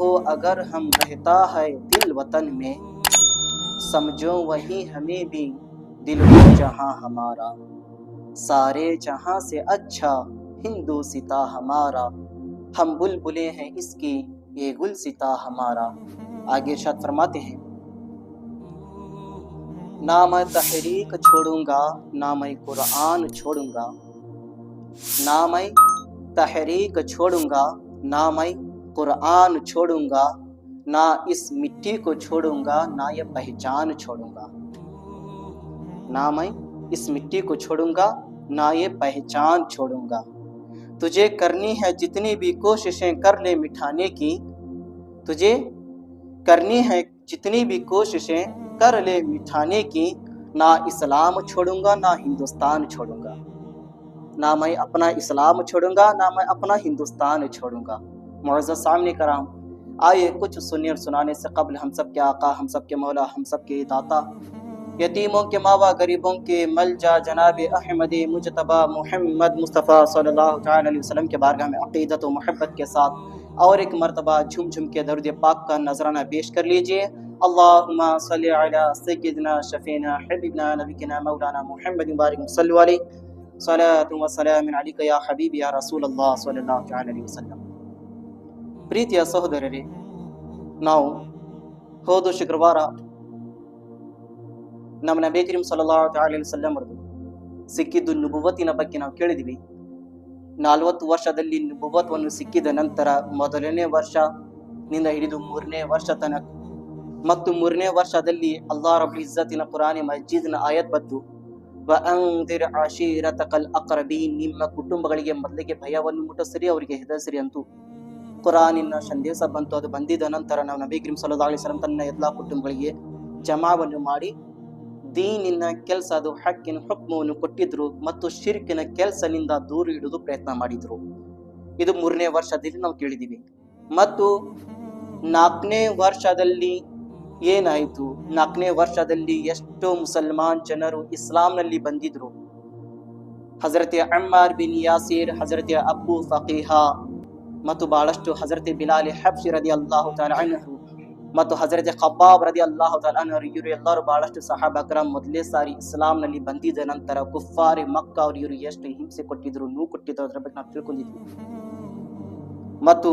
हो अगर हम रहता है दिल वतन में, समझो वही हमें भी दिल हो जहां हमारा, सारे जहां से अच्छा हिंदू सिता हमारा, हम बुलबुलें हैं इसकी ये गुल सिता हमारा। आगे इरशाद फरमाते हैं, ना मैं तहरीक छोड़ूंगा ना मैं कुरान छोड़ूंगा, ना मैं तहरीक छोड़ूंगा ना मैं कुरान छोड़ूंगा, ना इस मिट्टी को छोड़ूंगा ना ये पहचान छोड़ूंगा। ना मैं इस मिट्टी को छोड़ूंगा ना ये पहचान छोड़ूंगा। तुझे करनी है जितनी भी कोशिशें कर ले मिटाने की, तुझे करनी है जितनी भी कोशिशें कर ले मिटाने की, ना इस्लाम छोड़ूंगा ना हिंदुस्तान छोड़ूंगा। ना मैं अपना इस्लाम छोड़ूंगा ना मैं अपना हिंदुस्तान छोड़ूंगा। मुअज़्ज़ज़ सामने कराम, आइए कुछ सुनने और सुनाने से कबल हम सब के आका, हम सब के मौला, हम सब के दाता, यतीमों के मावा, गरीबों के मलजा जनाब अहमद मुजतबा मोहम्मद मुस्तफ़ा सल्लल्लाहु अलैहि वसल्लम के बारगाह में अक़ीदत व मोहब्बत के साथ और एक मरतबा झुम झुम के दरूद पाक का नजराना पेश कर लीजिए। अल्लाहुम्मा सल्लि अला सय्यिदिना शफीना हबीबना नबीना मौलाना मुहम्मद बारिक सल्लल्लाहु अलैहि सलातु व सलाम अलैका या हबीबी या रसूलल्लाह सल्लल्लाहु अलैहि वसल्लम। ಪ್ರೀತಿಯ ಸಹೋದರರೇ, ನಾವು ಹೋದ ಶುಕ್ರವಾರ ನಮ್ಮ ನಬಿ ಕರೀಂ ಸಲ್ಲಲ್ಲಾಹು ಅಲೈಹಿ ವಸಲ್ಲಂ ಅವರು ಸಿಕ್ಕಿದ್ದು ನುಬುವತ್ತಿನ ಬಗ್ಗೆ ನಾವು ಕೇಳಿದ್ವಿ. 40 ವರ್ಷದಲ್ಲಿ ನುಬುವತ್ವನ್ನು ಸಿಕ್ಕಿದ ನಂತರ ಮೊದಲನೇ ವರ್ಷದಿಂದ ಹಿಡಿದು 3ನೇ ವರ್ಷ ತನಕ ಮತ್ತು 3ನೇ ವರ್ಷದಲ್ಲಿ ಅಲ್ಲಾಹ್ ರಬ್ಬುಲ್ ಇಜ್ಜತಿನ ಕುರಾನ್ ಮಜೀದ್ನ ಆಯತ್ ಬಂತು, ವಅಂದಿರ್ ಅಶೀರತಕಲ್ ಅಕ್ರಬೀನ್, ನಿಮ್ಮ ಕುಟುಂಬಗಳಿಗೆ ಮೊದಲಿಗೆ ಭಯವನ್ನು ಮುಟ್ಟಿಸಿರಿ, ಅವರಿಗೆ ಹೆದರಿಸಿರಿ ಅಂತೂ ಕುರಾನಿನ ಸಂದೇಶ ಬಂತು. ಅದು ಬಂದಿದ ನಂತರ ನಾವು ನಬಿ ಕರೀಂ ಸಲ್ಲಲ್ಲಾಹು ಅಲೈಹಿ ವಸಲ್ಲಂ ತನ್ನ ಎಲ್ಲಾ ಕುಟುಂಬಗಳಿಗೆ ಜಮಾವನ್ನು ಮಾಡಿ ದೀನಿನ ಕೆಲಸ, ಅದು ಹಕ್ಕಿನ ಹುಕ್ಮವನ್ನು ಕೊಟ್ಟಿದ್ರು ಮತ್ತು ಶಿರ್ಕಿನ ಕೆಲಸನಿಂದ ದೂರ ಇಡುವುದು ಪ್ರಯತ್ನ ಮಾಡಿದ್ರು. ಇದು 3ನೇ ವರ್ಷದಲ್ಲಿ ನಾವು ಕೇಳಿದೀವಿ. ಮತ್ತು 4ನೇ ವರ್ಷದಲ್ಲಿ ಏನಾಯಿತು? 4ನೇ ವರ್ಷದಲ್ಲಿ ಎಷ್ಟೋ ಮುಸಲ್ಮಾನ್ ಜನರು ಇಸ್ಲಾಂನಲ್ಲಿ ಬಂದಿದ್ರು. ಹಜರತ್ ಅಮ್ಮಾರ್ ಬಿನ್ ಯಾಸಿರ್, ಹಜರತ್ ಅಬು ಫಕೀಹಾ ಮತ್ತು ಬಹಳಷ್ಟು ಹಜರತ್ ಬಿಲಾಲ್ ಹಬ್ಶಿ ರದಿಯಲ್ಲಾಹು ತಆಲಾ ಅನ್ಹು ಮತ್ತು ಹಜರತ್ ಖಬ್ಬಾಬ್ ರದಿಯಲ್ಲಾಹು ತಆಲಾ ಅನ್ಹು, ಇವರು ಎಲ್ಲರೂ ಬಹಳಷ್ಟು ಸಹಾಬಾಕರ ಮೊದಲೇ ಸಾರಿ ಇಸ್ಲಾಂನಲ್ಲಿ ಬಂದಿದ ನಂತರ ಕುಫಾರಿ ಮಕ್ಕ ಅವರು ಇವರು ಎಷ್ಟು ಹಿಂಸೆ ಕೊಟ್ಟಿದ್ರು, ನೋವು ಕೊಟ್ಟಿದ್ರು, ಅದರ ಬಗ್ಗೆ ನಾವು ತಿಳ್ಕೊಂಡಿದ್ವಿ. ಮತ್ತು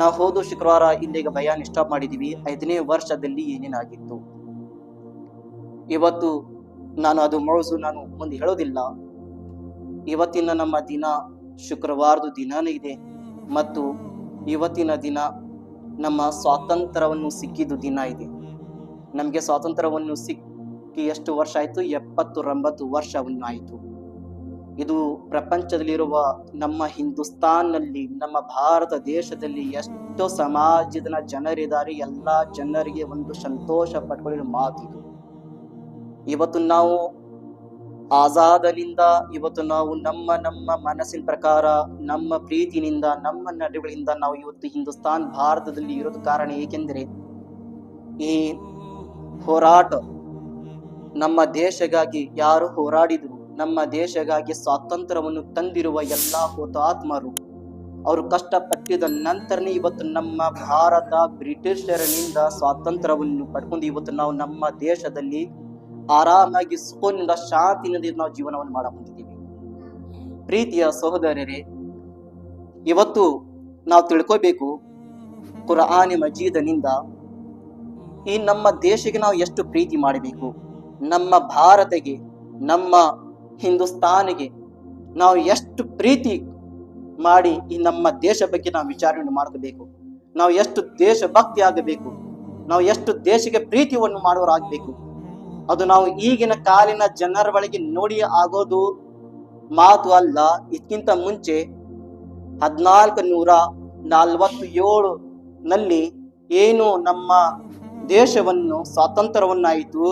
ನಾವು ಹೋದ ಶುಕ್ರವಾರ ಇಲ್ಲಿಗ ಬಯಾನ್ ಸ್ಟಾಪ್ ಮಾಡಿದೀವಿ. 5ನೇ ವರ್ಷದಲ್ಲಿ ಏನೇನಾಗಿತ್ತು ಇವತ್ತು ನಾನು ಅದು ಮೌಜು ನಾನು ಮುಂದೆ ಹೇಳೋದಿಲ್ಲ. ಇವತ್ತಿನ ನಮ್ಮ ದಿನ ಶುಕ್ರವಾರದ ದಿನಾನೇ ಇದೆ ಮತ್ತು ಇವತ್ತಿನ ದಿನ ನಮ್ಮ ಸ್ವಾತಂತ್ರ್ಯವನ್ನು ಸಿಕ್ಕಿದ್ದು ದಿನ ಇದೆ. ನಮಗೆ ಸ್ವಾತಂತ್ರ್ಯವನ್ನು ಸಿಕ್ಕಿ ಎಷ್ಟು ವರ್ಷ ಆಯಿತು? 79 ವರ್ಷವನ್ನು ಆಯಿತು. ಇದು ಪ್ರಪಂಚದಲ್ಲಿರುವ ನಮ್ಮ ಹಿಂದೂಸ್ತಾನ್ನಲ್ಲಿ, ನಮ್ಮ ಭಾರತ ದೇಶದಲ್ಲಿ ಎಷ್ಟೋ ಸಮಾಜದ ಜನರಿದ್ದಾರೆ. ಎಲ್ಲ ಜನರಿಗೆ ಒಂದು ಸಂತೋಷ ಪಟ್ಕೊಳ್ಳೋ ಮಾತಿದು. ಇವತ್ತು ನಾವು ಆಜಾದನಿಂದ, ಇವತ್ತು ನಾವು ನಮ್ಮ ಮನಸ್ಸಿನ ಪ್ರಕಾರ, ನಮ್ಮ ಪ್ರೀತಿನಿಂದ, ನಮ್ಮ ನಡುಗಳಿಂದ ನಾವು ಇವತ್ತು ಹಿಂದೂಸ್ತಾನ್ ಭಾರತದಲ್ಲಿ ಇರೋದು ಕಾರಣ ಏಕೆಂದರೆ ಈ ಹೋರಾಟ ನಮ್ಮ ದೇಶಗಾಗಿ ಯಾರು ಹೋರಾಡಿದ್ರು, ನಮ್ಮ ದೇಶಗಾಗಿ ಸ್ವಾತಂತ್ರ್ಯವನ್ನು ತಂದಿರುವ ಎಲ್ಲ ಹುತಾತ್ಮರು, ಅವರು ಕಷ್ಟಪಟ್ಟಿದ ನಂತರನೇ ಇವತ್ತು ನಮ್ಮ ಭಾರತ ಬ್ರಿಟಿಷರನಿಂದ ಸ್ವಾತಂತ್ರ್ಯವನ್ನು ಪಡ್ಕೊಂಡು ಇವತ್ತು ನಾವು ನಮ್ಮ ದೇಶದಲ್ಲಿ ಆರಾಮಾಗಿ ಸುಖನಿಂದ ಶಾಂತಿಯಿಂದ ನಾವು ಜೀವನವನ್ನು ಮಾಡಕೊಂಡಿದ್ದೀವಿ. ಪ್ರೀತಿಯ ಸಹೋದರರೇ, ಇವತ್ತು ನಾವು ತಿಳ್ಕೋಬೇಕು ಕುರಾನ್ ಮಜೀದನಿಂದ ಈ ನಮ್ಮ ದೇಶಕ್ಕೆ ನಾವು ಎಷ್ಟು ಪ್ರೀತಿ ಮಾಡಬೇಕು, ನಮ್ಮ ಭಾರತಕ್ಕೆ, ನಮ್ಮ ಹಿಂದೂಸ್ತಾನಿಗೆ ನಾವು ಎಷ್ಟು ಪ್ರೀತಿ ಮಾಡಿ ಈ ನಮ್ಮ ದೇಶ ಬಗ್ಗೆ ನಾವು ವಿಚಾರಣೆ ಮಾಡಬೇಕು. ನಾವು ಎಷ್ಟು ದೇಶಭಕ್ತಿ ಆಗಬೇಕು, ನಾವು ಎಷ್ಟು ದೇಶಕ್ಕೆ ಪ್ರೀತಿಯನ್ನು ಮಾಡುವರಾಗಬೇಕು. ಅದು ನಾವು ಈಗಿನ ಕಾಲಿನ ಜನರ ಬಳಿಗೆ ನೋಡಿ ಆಗೋದು ಮಾತು ಅಲ್ಲ. ಇದಕ್ಕಿಂತ ಮುಂಚೆ 1447 ನಲ್ಲಿ ಏನು ನಮ್ಮ ದೇಶವನ್ನು ಸ್ವಾತಂತ್ರ್ಯವನ್ನಾಯಿತು,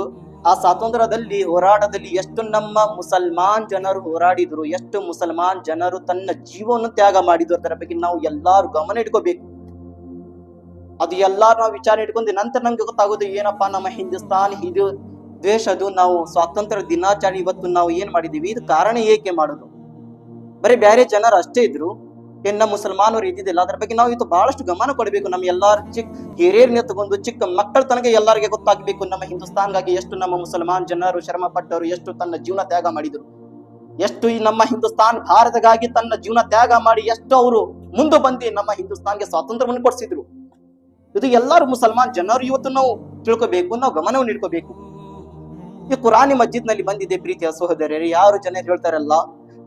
ಆ ಸ್ವಾತಂತ್ರ್ಯದಲ್ಲಿ ಹೋರಾಟದಲ್ಲಿ ಎಷ್ಟು ನಮ್ಮ ಮುಸಲ್ಮಾನ್ ಜನರು ಹೋರಾಡಿದ್ರು, ಎಷ್ಟು ಮುಸಲ್ಮಾನ್ ಜನರು ತನ್ನ ಜೀವವನ್ನು ತ್ಯಾಗ ಮಾಡಿದ್ರು, ಅದರ ಬಗ್ಗೆ ನಾವು ಎಲ್ಲಾರು ಗಮನ ಇಟ್ಕೋಬೇಕು. ಅದು ಎಲ್ಲಾರು ನಾವು ವಿಚಾರ ಇಟ್ಕೊಂಡು ನಂತರ ನಮ್ಗೆ ಗೊತ್ತಾಗೋದು ಏನಪ್ಪಾ, ನಮ್ಮ ಹಿಂದೂಸ್ತಾನ್ ಇದು ದೇಶದು ನಾವು ಸ್ವಾತಂತ್ರ್ಯ ದಿನಾಚರಣೆ ಇವತ್ತು ನಾವು ಏನ್ ಮಾಡಿದೀವಿ, ಇದು ಕಾರಣ ಏಕೆ ಮಾಡೋದು? ಬರೀ ಬೇರೆ ಜನರು ಅಷ್ಟೇ ಇದ್ರು, ನಮ್ಮ ಮುಸಲ್ಮಾನರು ಇದ್ದಿದ್ದಿಲ್ಲ. ಅದ್ರ ಬಗ್ಗೆ ನಾವು ಇವತ್ತು ಬಹಳಷ್ಟು ಗಮನ ಕೊಡಬೇಕು. ನಮ್ಮ ಎಲ್ಲಾರ ಹಿರಿಯರನ್ನ ತಗೊಂಡು ಚಿಕ್ಕ ಮಕ್ಕಳ ತನಕ ಎಲ್ಲರಿಗೆ ಗೊತ್ತಾಗಬೇಕು ನಮ್ಮ ಹಿಂದೂಸ್ತಾನ್ಗಾಗಿ ಎಷ್ಟು ನಮ್ಮ ಮುಸಲ್ಮಾನ್ ಜನರು ಶ್ರಮ ಪಟ್ಟರು, ಎಷ್ಟು ತನ್ನ ಜೀವನ ತ್ಯಾಗ ಮಾಡಿದರು, ಎಷ್ಟು ಈ ನಮ್ಮ ಹಿಂದೂಸ್ತಾನ್ ಭಾರತಗಾಗಿ ತನ್ನ ಜೀವನ ತ್ಯಾಗ ಮಾಡಿ ಎಷ್ಟು ಅವರು ಮುಂದೆ ಬಂದು ನಮ್ಮ ಹಿಂದೂಸ್ತಾನ್ಗೆ ಸ್ವಾತಂತ್ರ್ಯವನ್ನು ಕೊಡಿಸಿದ್ರು. ಇದು ಎಲ್ಲರೂ ಮುಸಲ್ಮಾನ್ ಜನರು ಇವತ್ತು ನಾವು ತಿಳ್ಕೋಬೇಕು, ನಾವು ಗಮನವನ್ನು ಇಟ್ಕೋಬೇಕು. ಈ ಕುರಾನಿ ಮಸ್ಜಿದ್ ನಲ್ಲಿ ಬಂದಿದೆ ಪ್ರೀತಿಯ ಸಹೋದರರೇ. ಯಾರು ಜನರು ಹೇಳ್ತಾರಲ್ಲ,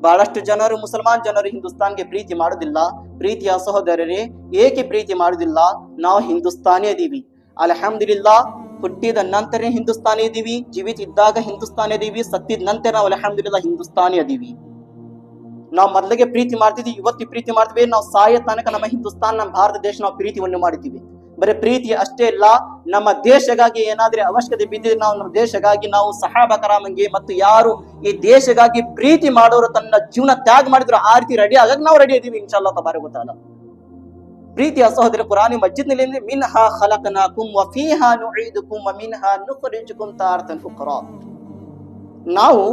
ಬಹಳಷ್ಟು ಜನರು ಮುಸಲ್ಮಾನ್ ಜನರು ಹಿಂದೂಸ್ತಾನ್ಗೆ ಪ್ರೀತಿ ಮಾಡುದಿಲ್ಲ. ಪ್ರೀತಿಯ ಸಹೋದರರೇ, ಏಕೆ ಪ್ರೀತಿ ಮಾಡುದಿಲ್ಲ? ನಾವು ಹಿಂದೂಸ್ತಾನಿ ಇದೀವಿ, ಅಲ್ಹಮ್ದುಲಿಲ್ಲಾ. ಹುಟ್ಟಿದ ನಂತರ ಹಿಂದೂಸ್ತಾನಿ ಇದೀವಿ, ಜೀವಿತ ಇದ್ದಾಗ ಹಿಂದೂಸ್ತಾನಿ ಇದೀವಿ, ಸತ್ತಿದ ನಂತರ ನಾವು ಅಲ್ಹಮ್ದುಲಿಲ್ಲಾ ಹಿಂದೂಸ್ತಾನಿ ಅದೀವಿ. ನಾವು ಮೊದಲಿಗೆ ಪ್ರೀತಿ ಮಾಡ್ತಿದ್ವಿ, ಇವತ್ತು ಪ್ರೀತಿ ಮಾಡ್ತೀವಿ. ನಾವು ಸಾಯ ತನಕ ನಮ್ಮ ಹಿಂದೂಸ್ತಾನ್, ನಮ್ಮ ಭಾರತ ದೇಶ ನಾವು ಪ್ರೀತಿಯನ್ನು ಮಾಡಿದ್ದೀವಿ. ಬರೀ ಪ್ರೀತಿ ಅಷ್ಟೇ ಅಲ್ಲ, ನಮ್ಮ ದೇಶಗಾಗಿ ಏನಾದ್ರೆ ಅವಶ್ಯಕತೆ ಬಿದ್ದಿದ್ರೆ ನಾವು ನಮ್ಮ ದೇಶಗಾಗಿ ನಾವು ಸಹಾಬಾ ಕರಾಮಂಗೆ ಮತ್ತು ಯಾರು ಈ ದೇಶಗಾಗಿ ಪ್ರೀತಿ ಮಾಡೋರು ತನ್ನ ಜೀವನ ತ್ಯಾಗ ಮಾಡಿದ್ರು ಆ ರೀತಿ ರೆಡಿ ಆಗ ನಾವು ರೆಡಿ ಇದೀವಿ ಇನ್ಶಾಅಲ್ಲಾ ತಬಾರಕ ವ ತಆಲಾ. ಪ್ರೀತಿಯ ಸಹೋದರ, ಕುರಾನಿ ಮಸ್ಜಿದ್ ನಲ್ಲಿ ಮಿನ್ಹಾ ಖಲಕನಾಕುಂ ವ ಫೀಹಾ ನುঈದುಕುಂ ವ ಮಿನ್ಹಾ ನುಖ್ರಿಜುಕುಂ ತಾರತನ್ ಉಖ್ರಾ. ನಾವು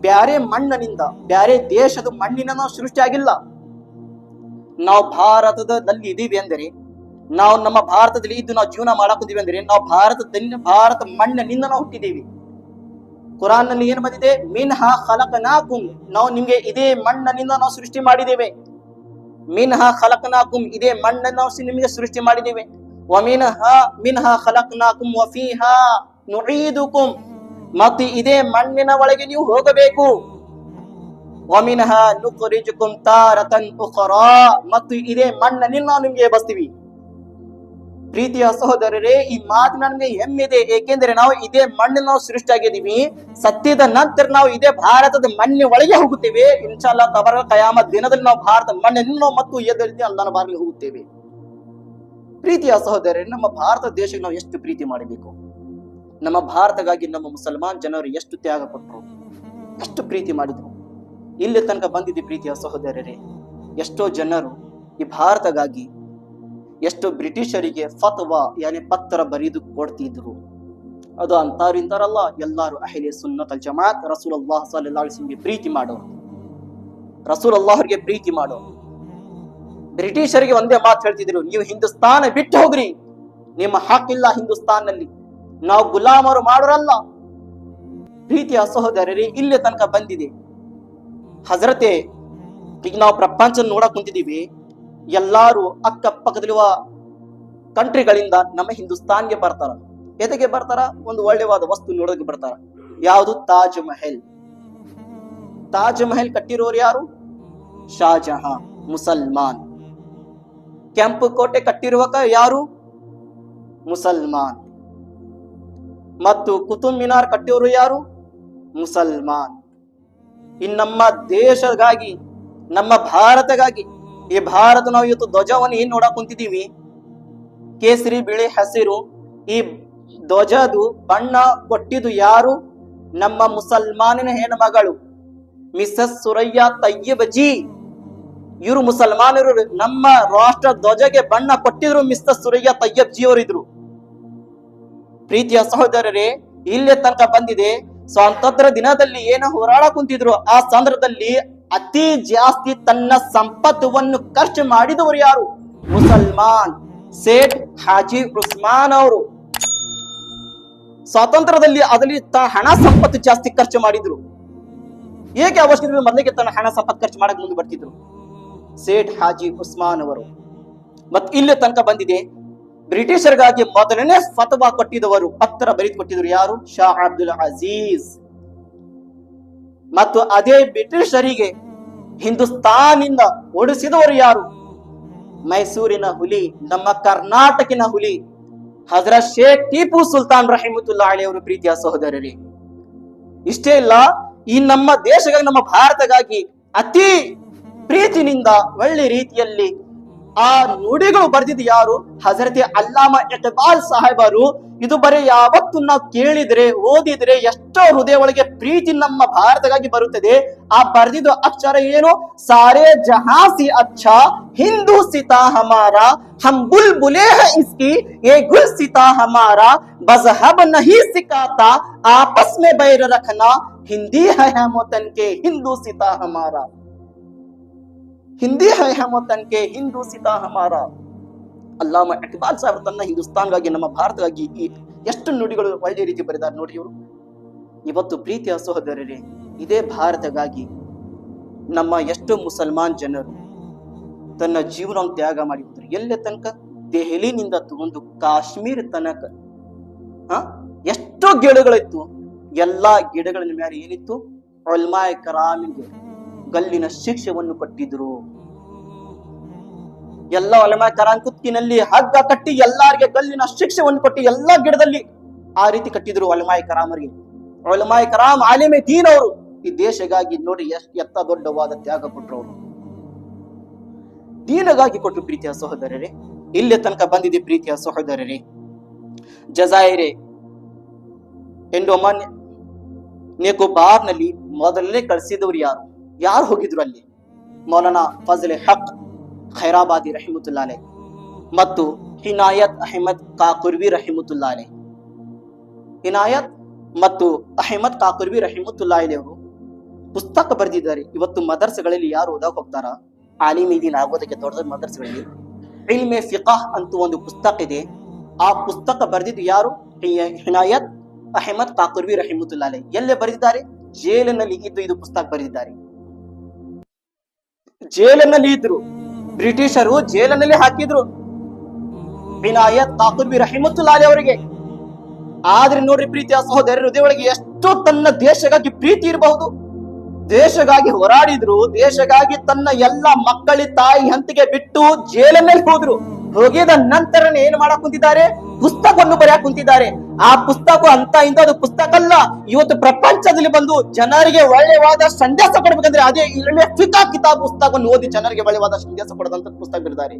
ಬ್ಯಾರೆ ಮಣ್ಣಿನಿಂದ, ಬ್ಯಾರೆ ದೇಶದ ಮಣ್ಣಿನ ನಾವು ಸೃಷ್ಟಿಯಾಗಿಲ್ಲ. ನಾವು ಭಾರತದಲ್ಲಿ ಇದೀವಿ ಅಂದರೆ, ನಾವು ನಮ್ಮ ಭಾರತದಲ್ಲಿ ಇದ್ದು ನಾವು ಜೀವನ ಮಾಡಾಕಿದೀವಿ ಅಂದ್ರೆ ನಾವು ಭಾರತ ಮಣ್ಣಿನಿಂದ ನಾವು ಹುಟ್ಟಿದ್ದೀವಿ. ಕುರಾನ್ ನಲ್ಲಿ ಏನ್ ಬಂದಿದೆ? ಮಿನ್ಹಾ ಖಲಕನಾಕುಂ, ನಾವು ನಿಮ್ಗೆ ಇದೇ ಮಣ್ಣಿನಿಂದ ನಾವು ಸೃಷ್ಟಿ ಮಾಡಿದ್ದೇವೆ. ಮಿನ್ಹಾ ಖಲಕನಾಕುಂ, ಇದೇ ಮಣ್ಣನ್ನು ನಾವು ನಿಮಗೆ ಸೃಷ್ಟಿ ಮಾಡಿದ್ದೇವೆ. ಮಿನ್ಹಾ ಖಲಕನಾಕುಂ ವ ಫೀಹಾ ನುঈದುಕುಂ, ಮತ್ತು ಇದೇ ಮಣ್ಣಿನ ಒಳಗೆ ನೀವು ಹೋಗಬೇಕು. ವಮಿನ್ಹಾ ನುಖ್ರಿಜುಕುಂ ತಾರತನ್ ಉಖ್ರಾ, ಮತ್ತು ಇದೇ ಮಣ್ಣನ್ನು ನಾವು ನಿಮ್ಗೆ ಎಬ್ಬಿಸ್ತೀವಿ. ಪ್ರೀತಿಯ ಸಹೋದರರೇ, ಈ ಮಾತು ನನ್ಗೆ ಹೆಮ್ಮಿದೆ. ಏಕೆಂದ್ರೆ ನಾವು ಇದೇ ಮಣ್ಣಿನ ನಾವು ಸೃಷ್ಟಿಯಾಗಿದ್ದೀವಿ. ಸತ್ಯದ ನಂತರ ನಾವು ಇದೇ ಭಾರತದ ಮಣ್ಣಿನ ಒಳಗೆ ಹೋಗುತ್ತೇವೆ ಇನ್ಶಾಅಲ್ಲಾ ತಬಾರಕ. ಕಯಾಮತ್ ದಿನದಲ್ಲಿ ನಾವು ಭಾರತ ಮಣ್ಣಿನ ಮತ್ತು ಎದುರಿಸಿ ಅಲ್ಲಾಹನ ಬಾಗಿಲಿಗೆ ಹೋಗುತ್ತೇವೆ. ಪ್ರೀತಿಯ ಸಹೋದರರೇ, ನಮ್ಮ ಭಾರತ ದೇಶಕ್ಕೆ ನಾವು ಎಷ್ಟು ಪ್ರೀತಿ ಮಾಡಬೇಕು. ನಮ್ಮ ಭಾರತಗಾಗಿ ನಮ್ಮ ಮುಸಲ್ಮಾನ್ ಜನರು ಎಷ್ಟು ತ್ಯಾಗ ಕೊಟ್ಟರು, ಎಷ್ಟು ಪ್ರೀತಿ ಮಾಡಿದ್ರು. ಇಲ್ಲಿ ತನಕ ಬಂದಿದೆ ಪ್ರೀತಿಯ ಸಹೋದರರೇ. ಎಷ್ಟೋ ಜನರು ಈ ಭಾರತಗಾಗಿ ಎಷ್ಟು ಬ್ರಿಟಿಷರಿಗೆ ಫತ್ವಾ ಪತ್ರ ಬರೆದು ಕೊಡ್ತಿದ್ರು. ಅದು ಅಂತಾರು ಇಂತಾರಲ್ಲ, ಎಲ್ಲಾರು ಅಹ್ಲೆ ಸುನ್ನತ್ ಅಲ್ ಜಮಾತ್, ರಸೂಲುಲ್ಲಾಹ ಸಲ್ಲಲ್ಲಾಹು ಅಲೈಹಿ ವಸಲ್ಲಂಗೆ ಪ್ರೀತಿ ಮಾಡೋರು, ರಸೂಲುಲ್ಲಾಹರಿಗೆ ಪ್ರೀತಿ ಮಾಡೋರು. ಬ್ರಿಟಿಷರಿಗೆ ಒಂದೇ ಮಾತು ಹೇಳ್ತಿದ್ರು, ನೀವು ಹಿಂದೂಸ್ತಾನ ಬಿಟ್ಟು ಹೋಗ್ರಿ, ನಿಮ್ಮ ಹಕ್ಕಿಲ್ಲ ಹಿಂದೂಸ್ತಾನ್ ನಲ್ಲಿ, ನಾವು ಗುಲಾಮರು ಮಾಡೋರಲ್ಲ. ಪ್ರೀತಿಯ ಸಹೋದರರೇ, ಇಲ್ಲಿ ತನಕ ಬಂದಿದೆ. ಹಜರತೆ, ಈಗ ನಾವು ಪ್ರಪಂಚ ನೋಡಕ್ ಕುಂತಿದೀವಿ. ಎಲ್ಲಾರು ಅಕ್ಕಪಕ್ಕದಲ್ಲಿರುವ ಕಂಟ್ರಿಗಳಿಂದ ನಮ್ಮ ಹಿಂದೂಸ್ತಾನ್ಗೆ ಬರ್ತಾರ. ಎದಕ್ಕೆ ಬರ್ತಾರ? ಒಂದು ಒಳ್ಳೆವಾದ ವಸ್ತು ನೋಡೋಕೆ ಬರ್ತಾರ. ಯಾವುದು? ತಾಜ್ ಮಹಲ್. ತಾಜ್ ಮಹಲ್ ಕಟ್ಟಿರೋರು ಯಾರು? ಶಾಜಹಾನ್, ಮುಸಲ್ಮಾನ್. ಕೆಂಪು ಕೋಟೆ ಕಟ್ಟಿರುವಾಗ ಯಾರು? ಮುಸಲ್ಮಾನ್. ಮತ್ತು ಕುತುಬ್ ಮಿನಾರ್ ಕಟ್ಟಿರೋರು ಯಾರು? ಮುಸಲ್ಮಾನ್. ಇನ್ನು ನಮ್ಮ ದೇಶಗಾಗಿ, ನಮ್ಮ ಭಾರತಗಾಗಿ, ಈ ಭಾರತ ನಾವು ಇವತ್ತು ಧ್ವಜವನ್ನು ಏನ್ ನೋಡಕ್ ಕುಂತಿದೀವಿ, ಕೇಸರಿ, ಬಿಳಿ, ಹಸಿರು. ಈ ಧ್ವಜದು ಬಣ್ಣ ಕೊಟ್ಟಿದ್ದು ಯಾರು? ನಮ್ಮ ಮುಸಲ್ಮಾನಿನ ಹೆಣ್ಮಗಳು ಮಿಸಸ್ ಸುರಯ್ಯ ತಯ್ಯಬ್ ಜಿ. ಇವರು ಮುಸಲ್ಮಾನರು. ನಮ್ಮ ರಾಷ್ಟ್ರ ಧ್ವಜಗೆ ಬಣ್ಣ ಕೊಟ್ಟಿದ್ರು ಮಿಸಸ್ ಸುರಯ್ಯ ತಯ್ಯಬ್ ಜಿ ಅವರಿದ್ರು. ಪ್ರೀತಿಯ ಸಹೋದರರೇ, ಇಲ್ಲೇ ತನಕ ಬಂದಿದೆ. ಸ್ವಾತಂತ್ರ್ಯ ದಿನದಲ್ಲಿ ಏನು ಹೋರಾಡ ಕುಂತಿದ್ರು, ಆ ಸಂದರ್ಭದಲ್ಲಿ ಅತಿ ಜಾಸ್ತಿ ತನ್ನ ಸಂಪತ್ತನ್ನು ಖರ್ಚು ಮಾಡಿದವರು ಯಾರು? ಮುಸಲ್ಮಾನ್. ಸೇಠ್ ಹಾಜಿ ಉಸ್ಮಾನ್ ಅವರು ಸ್ವಾತಂತ್ರ್ಯದಲ್ಲಿ ಅದರಲ್ಲಿ ಹಣ ಸಂಪತ್ತು ಜಾಸ್ತಿ ಖರ್ಚು ಮಾಡಿದ್ರು. ಏಕೆ ಅವಶ್ಯಕತೆ? ಮೊದಲಿಗೆ ತನ್ನ ಹಣ ಸಂಪತ್ತು ಖರ್ಚು ಮಾಡಕ್ ಮುಂದೆ ಬರ್ತಿದ್ರು ಸೇಠ್ ಹಾಜಿ ಉಸ್ಮಾನ್ ಅವರು. ಮತ್ತು ಇಲ್ಲಿ ತನಕ ಬಂದಿದೆ, ಬ್ರಿಟಿಷರಿಗಾಗಿ ಮೊದಲನೇ ಫತ್ವಾ ಕೊಟ್ಟಿದವರು, ಪತ್ರ ಬರೆದು ಕೊಟ್ಟಿದ್ರು ಯಾರು? ಶಾ ಅಬ್ದುಲ್ ಅಜೀಜ್. ಮತ್ತು ಅದೇ ಬ್ರಿಟಿಷರಿಗೆ ಹಿಂದೂಸ್ತಾನಿಂದ ಓಡಿಸಿದವರು ಯಾರು? ಮೈಸೂರಿನ ಹುಲಿ, ನಮ್ಮ ಕರ್ನಾಟಕಿನ ಹುಲಿ ಹಜರತ್ ಶೇಖ್ ಟಿಪ್ಪು ಸುಲ್ತಾನ್ ರಹಿಮತುಲ್ಲಾಹಿ ಅಲೈಹಿ ಅವರು. ಪ್ರೀತಿಯ ಸಹೋದರರೇ, ಇಷ್ಟೇ ಇಲ್ಲ, ಈ ನಮ್ಮ ದೇಶಗಾಗಿ, ನಮ್ಮ ಭಾರತಗಾಗಿ ಅತಿ ಪ್ರೀತಿನಿಂದ ಒಳ್ಳೆ ರೀತಿಯಲ್ಲಿ ಆ ನುಡಿಗಳು ಬರೆದಿದ್ದು ಯಾರು? ಹಜರತೆ ಅಲ್ಲಾಮ ಇಕ್ಬಾಲ್ ಸಾಹೇಬರು. ಇದು ಬರೀ ಯಾವತ್ತು ನಾವು ಕೇಳಿದ್ರೆ, ಓದಿದ್ರೆ ಎಷ್ಟೋ ಹೃದಯ ಒಳಗೆ ಪ್ರೀತಿ ನಮ್ಮ ಭಾರತಗಾಗಿ ಬರುತ್ತದೆ. ಆ ಬರೆದಿದ್ದು ಅಕ್ಷರ ಏನು? ಸಾರೇ ಜಹಾಂ ಸಿ ಅಚ್ಚಾ ಹಿಂದೂ ಸಿತಾ ಹಮಾರಾ, ಹಮ್ ಬುಲ್ಬುಲೆ ಹೈ ಇಸ್ಕಿ ಯೇ ಗುಲ್ ಸಿತಾ ಹಮಾರಾ, ಮಜಹಬ್ ನಹೀ ಸಿಖಾತಾ ಆಪಸ್ ಮೇ ಬೈರ್ ರಖನಾ, ಹಿಂದಿ ಹೈ ಹಮ್ ವತನ್ ಕೆ ಹಿಂದೂ ಸಿತಾ ಹಮಾರಾ. ಹಿಂದಿ ಹೈ ಹಮ್ ವತನ್ ಕೆ ಹಿಂದೂಸಿತಾ ಹಮಾರ. ಅಲ್ಲಾಮ ಇಕ್ಬಾಲ್ ಸಾಹೇಬ್ ತನ್ನ ಹಿಂದೂಸ್ತಾನ್ಗಾಗಿ, ನಮ್ಮ ಭಾರತಗಾಗಿ ಎಷ್ಟು ನುಡಿಗಳು ಒಳ್ಳೆ ರೀತಿ ಬರೆದಾರೆ ನೋಡಿ ಇವರು. ಇವತ್ತು ಪ್ರೀತಿಯ ಸಹೋದರರೇ, ಇದೇ ಭಾರತಗಾಗಿ ನಮ್ಮ ಎಷ್ಟು ಮುಸಲ್ಮಾನ್ ಜನರು ತನ್ನ ಜೀವನ ತ್ಯಾಗ ಮಾಡಿದ್ರು. ಎಲ್ಲೇ ತನಕ? ದೆಹಲಿನಿಂದ ತಗೊಂಡು ಕಾಶ್ಮೀರ ತನಕ ಎಷ್ಟೋ ಗಿಡಗಳಿತ್ತು. ಎಲ್ಲಾ ಗಿಡಗಳ ಮೇಲೆ ಏನಿತ್ತು? ಉಲಮಾए ಕರಾಮಿಗೆ ಗಲ್ಲಿನ ಶಿಕ್ಷೆಯನ್ನು ಕೊಟ್ಟಿದ್ರು. ಎಲ್ಲ ಉಲಮಾए ಕರಾಮ್ ಕುತ್ತಿನಲ್ಲಿ ಹಗ್ಗ ಕಟ್ಟಿ ಎಲ್ಲಾರಿಗೆ ಗಲ್ಲಿನ ಶಿಕ್ಷೆಯನ್ನು ಕೊಟ್ಟಿ ಎಲ್ಲಾ ಗಿಡದಲ್ಲಿ ಆ ರೀತಿ ಕಟ್ಟಿದ್ರು ಉಲಮಾए ಕರಾಮರಿಗೆ. ಉಲಮಾए ಕರಾಮ್ ಆಲಿಮೆ ದೀನ್ ಅವರು ಈ ದೇಶಗಾಗಿ ನೋಡಿ ಎತ್ತ ದೊಡ್ಡವಾದ ತ್ಯಾಗ ಕೊಟ್ಟರು. ಅವರು ದೀನಗಾಗಿ ಕೊಟ್ಟರು. ಪ್ರೀತಿಯ ಸಹೋದರರೇ, ಇಲ್ಲೇ ತನಕ ಬಂದಿದೆ ಪ್ರೀತಿಯ ಸಹೋದರರೇ. ಜಜಾಯಿರೆ ಎಂಡೊಮನ್ ನಿಕೋಬಾರ್ ನಲ್ಲಿ ಮೊದಲನೇ ಕಳಿಸಿದವರು ಯಾರು ಹೋಗಿದ್ರು ಅಲ್ಲಿ? ಮೌಲಾನಾ ಫಜಲ್ ಹಕ್ ಖೈರಾಬಾದಿ ರಹಿಮತುಲ್ಲಾ ಅಲೈಹಿ ಮತ್ತು ಹಿನಾಯತ್ ಅಹಮದ್ ಕಾಕುರ್ವಿ ರಹಿಮತುಲ್ಲಾ ಅಲೈಹಿ. ಹಿನಾಯತ್ ಮತ್ತು ಅಹಮದ್ ಕಾಕುರ್ವಿ ರಹಿಮತುಲ್ಲಾ ಅಲೈಹಿ ಅವರು ಪುಸ್ತಕ ಬರೆದಿದ್ದಾರೆ. ಇವತ್ತು ಮದರ್ಸೆಗಳಲ್ಲಿ ಯಾರು ಓದಕ್ಕೆ ಹೋಗ್ತಾರ? ಆಲಿಮ್ ದೀನ್ ಆಗೋದಕ್ಕೆ ದೊಡ್ಡ ದೊಡ್ಡ ಮದರ್ಸೆಗಳಲ್ಲಿ ಇಲ್ಮೆ ಫಿಕಾಹ್ ಅಂತ ಒಂದು ಪುಸ್ತಕ ಇದೆ. ಆ ಪುಸ್ತಕ ಬರೆದಿದ್ದು ಯಾರು? ಹಿನಾಯತ್ ಅಹಮದ್ ಕಾಕುರ್ವಿ ರಹಿಮತುಲ್ಲಾ ಅಲೈಹಿ. ಎಲ್ಲೇ ಬರೆದಿದ್ದಾರೆ? ಜೈಲಿನಲ್ಲಿ ಇದ್ದು ಇದು ಪುಸ್ತಕ ಬರೆದಿದ್ದಾರೆ. ಜೈಲಿನಲ್ಲಿ ಇದ್ರು, ಬ್ರಿಟಿಷರು ಜೈಲಿನಲ್ಲಿ ಹಾಕಿದ್ರು ಹಿನಾಯತ್ ಕಾಕುರ್ವಿ ರಹಿಮತುಲ್ಲಾ ಅಲೈಹಿ ಅವರಿಗೆ. ಆದ್ರೆ ನೋಡ್ರಿ ಪ್ರೀತಿಯ ಸಹೋದರರ ಹೃದಯೊಳಗೆ ಎಷ್ಟು ತನ್ನ ದೇಶಗಾಗಿ ಪ್ರೀತಿ ಇರಬಹುದು. ದೇಶಗಾಗಿ ಹೋರಾಡಿದ್ರು, ದೇಶಗಾಗಿ ತನ್ನ ಎಲ್ಲ ಮಕ್ಕಳಿ ತಾಯಿ ಹಂತಿಗೆ ಬಿಟ್ಟು ಜೈಲಿನಲ್ಲಿ ಹೋದ್ರು. ಹೋಗಿದ ನಂತರನೇ ಏನ್ ಮಾಡಕ್ ಕುಂತಿದ್ದಾರೆ? ಪುಸ್ತಕವನ್ನು ಬರೆಯಕ್ ಕುಂತಿದ್ದಾರೆ. ಆ ಪುಸ್ತಕ ಅಂತ ಇಂಥದ್ದು ಪುಸ್ತಕ ಅಲ್ಲ. ಇವತ್ತು ಪ್ರಪಂಚದಲ್ಲಿ ಬಂದು ಜನರಿಗೆ ಒಳ್ಳೆಯವಾದ ಸಂದೇಶ ಕೊಡ್ಬೇಕಂದ್ರೆ ಅದೇ ಇಲ್ಮೆ ಫಿಕಾಹ್ ಕಿತಾಬ್ ಪುಸ್ತಕವನ್ನು ಓದಿ ಜನರಿಗೆ ಒಳ್ಳೆಯವಾದ ಸಂದೇಶ ಕೊಡದಂತ ಪುಸ್ತಕ ಬರೆದಿದ್ದಾರೆ.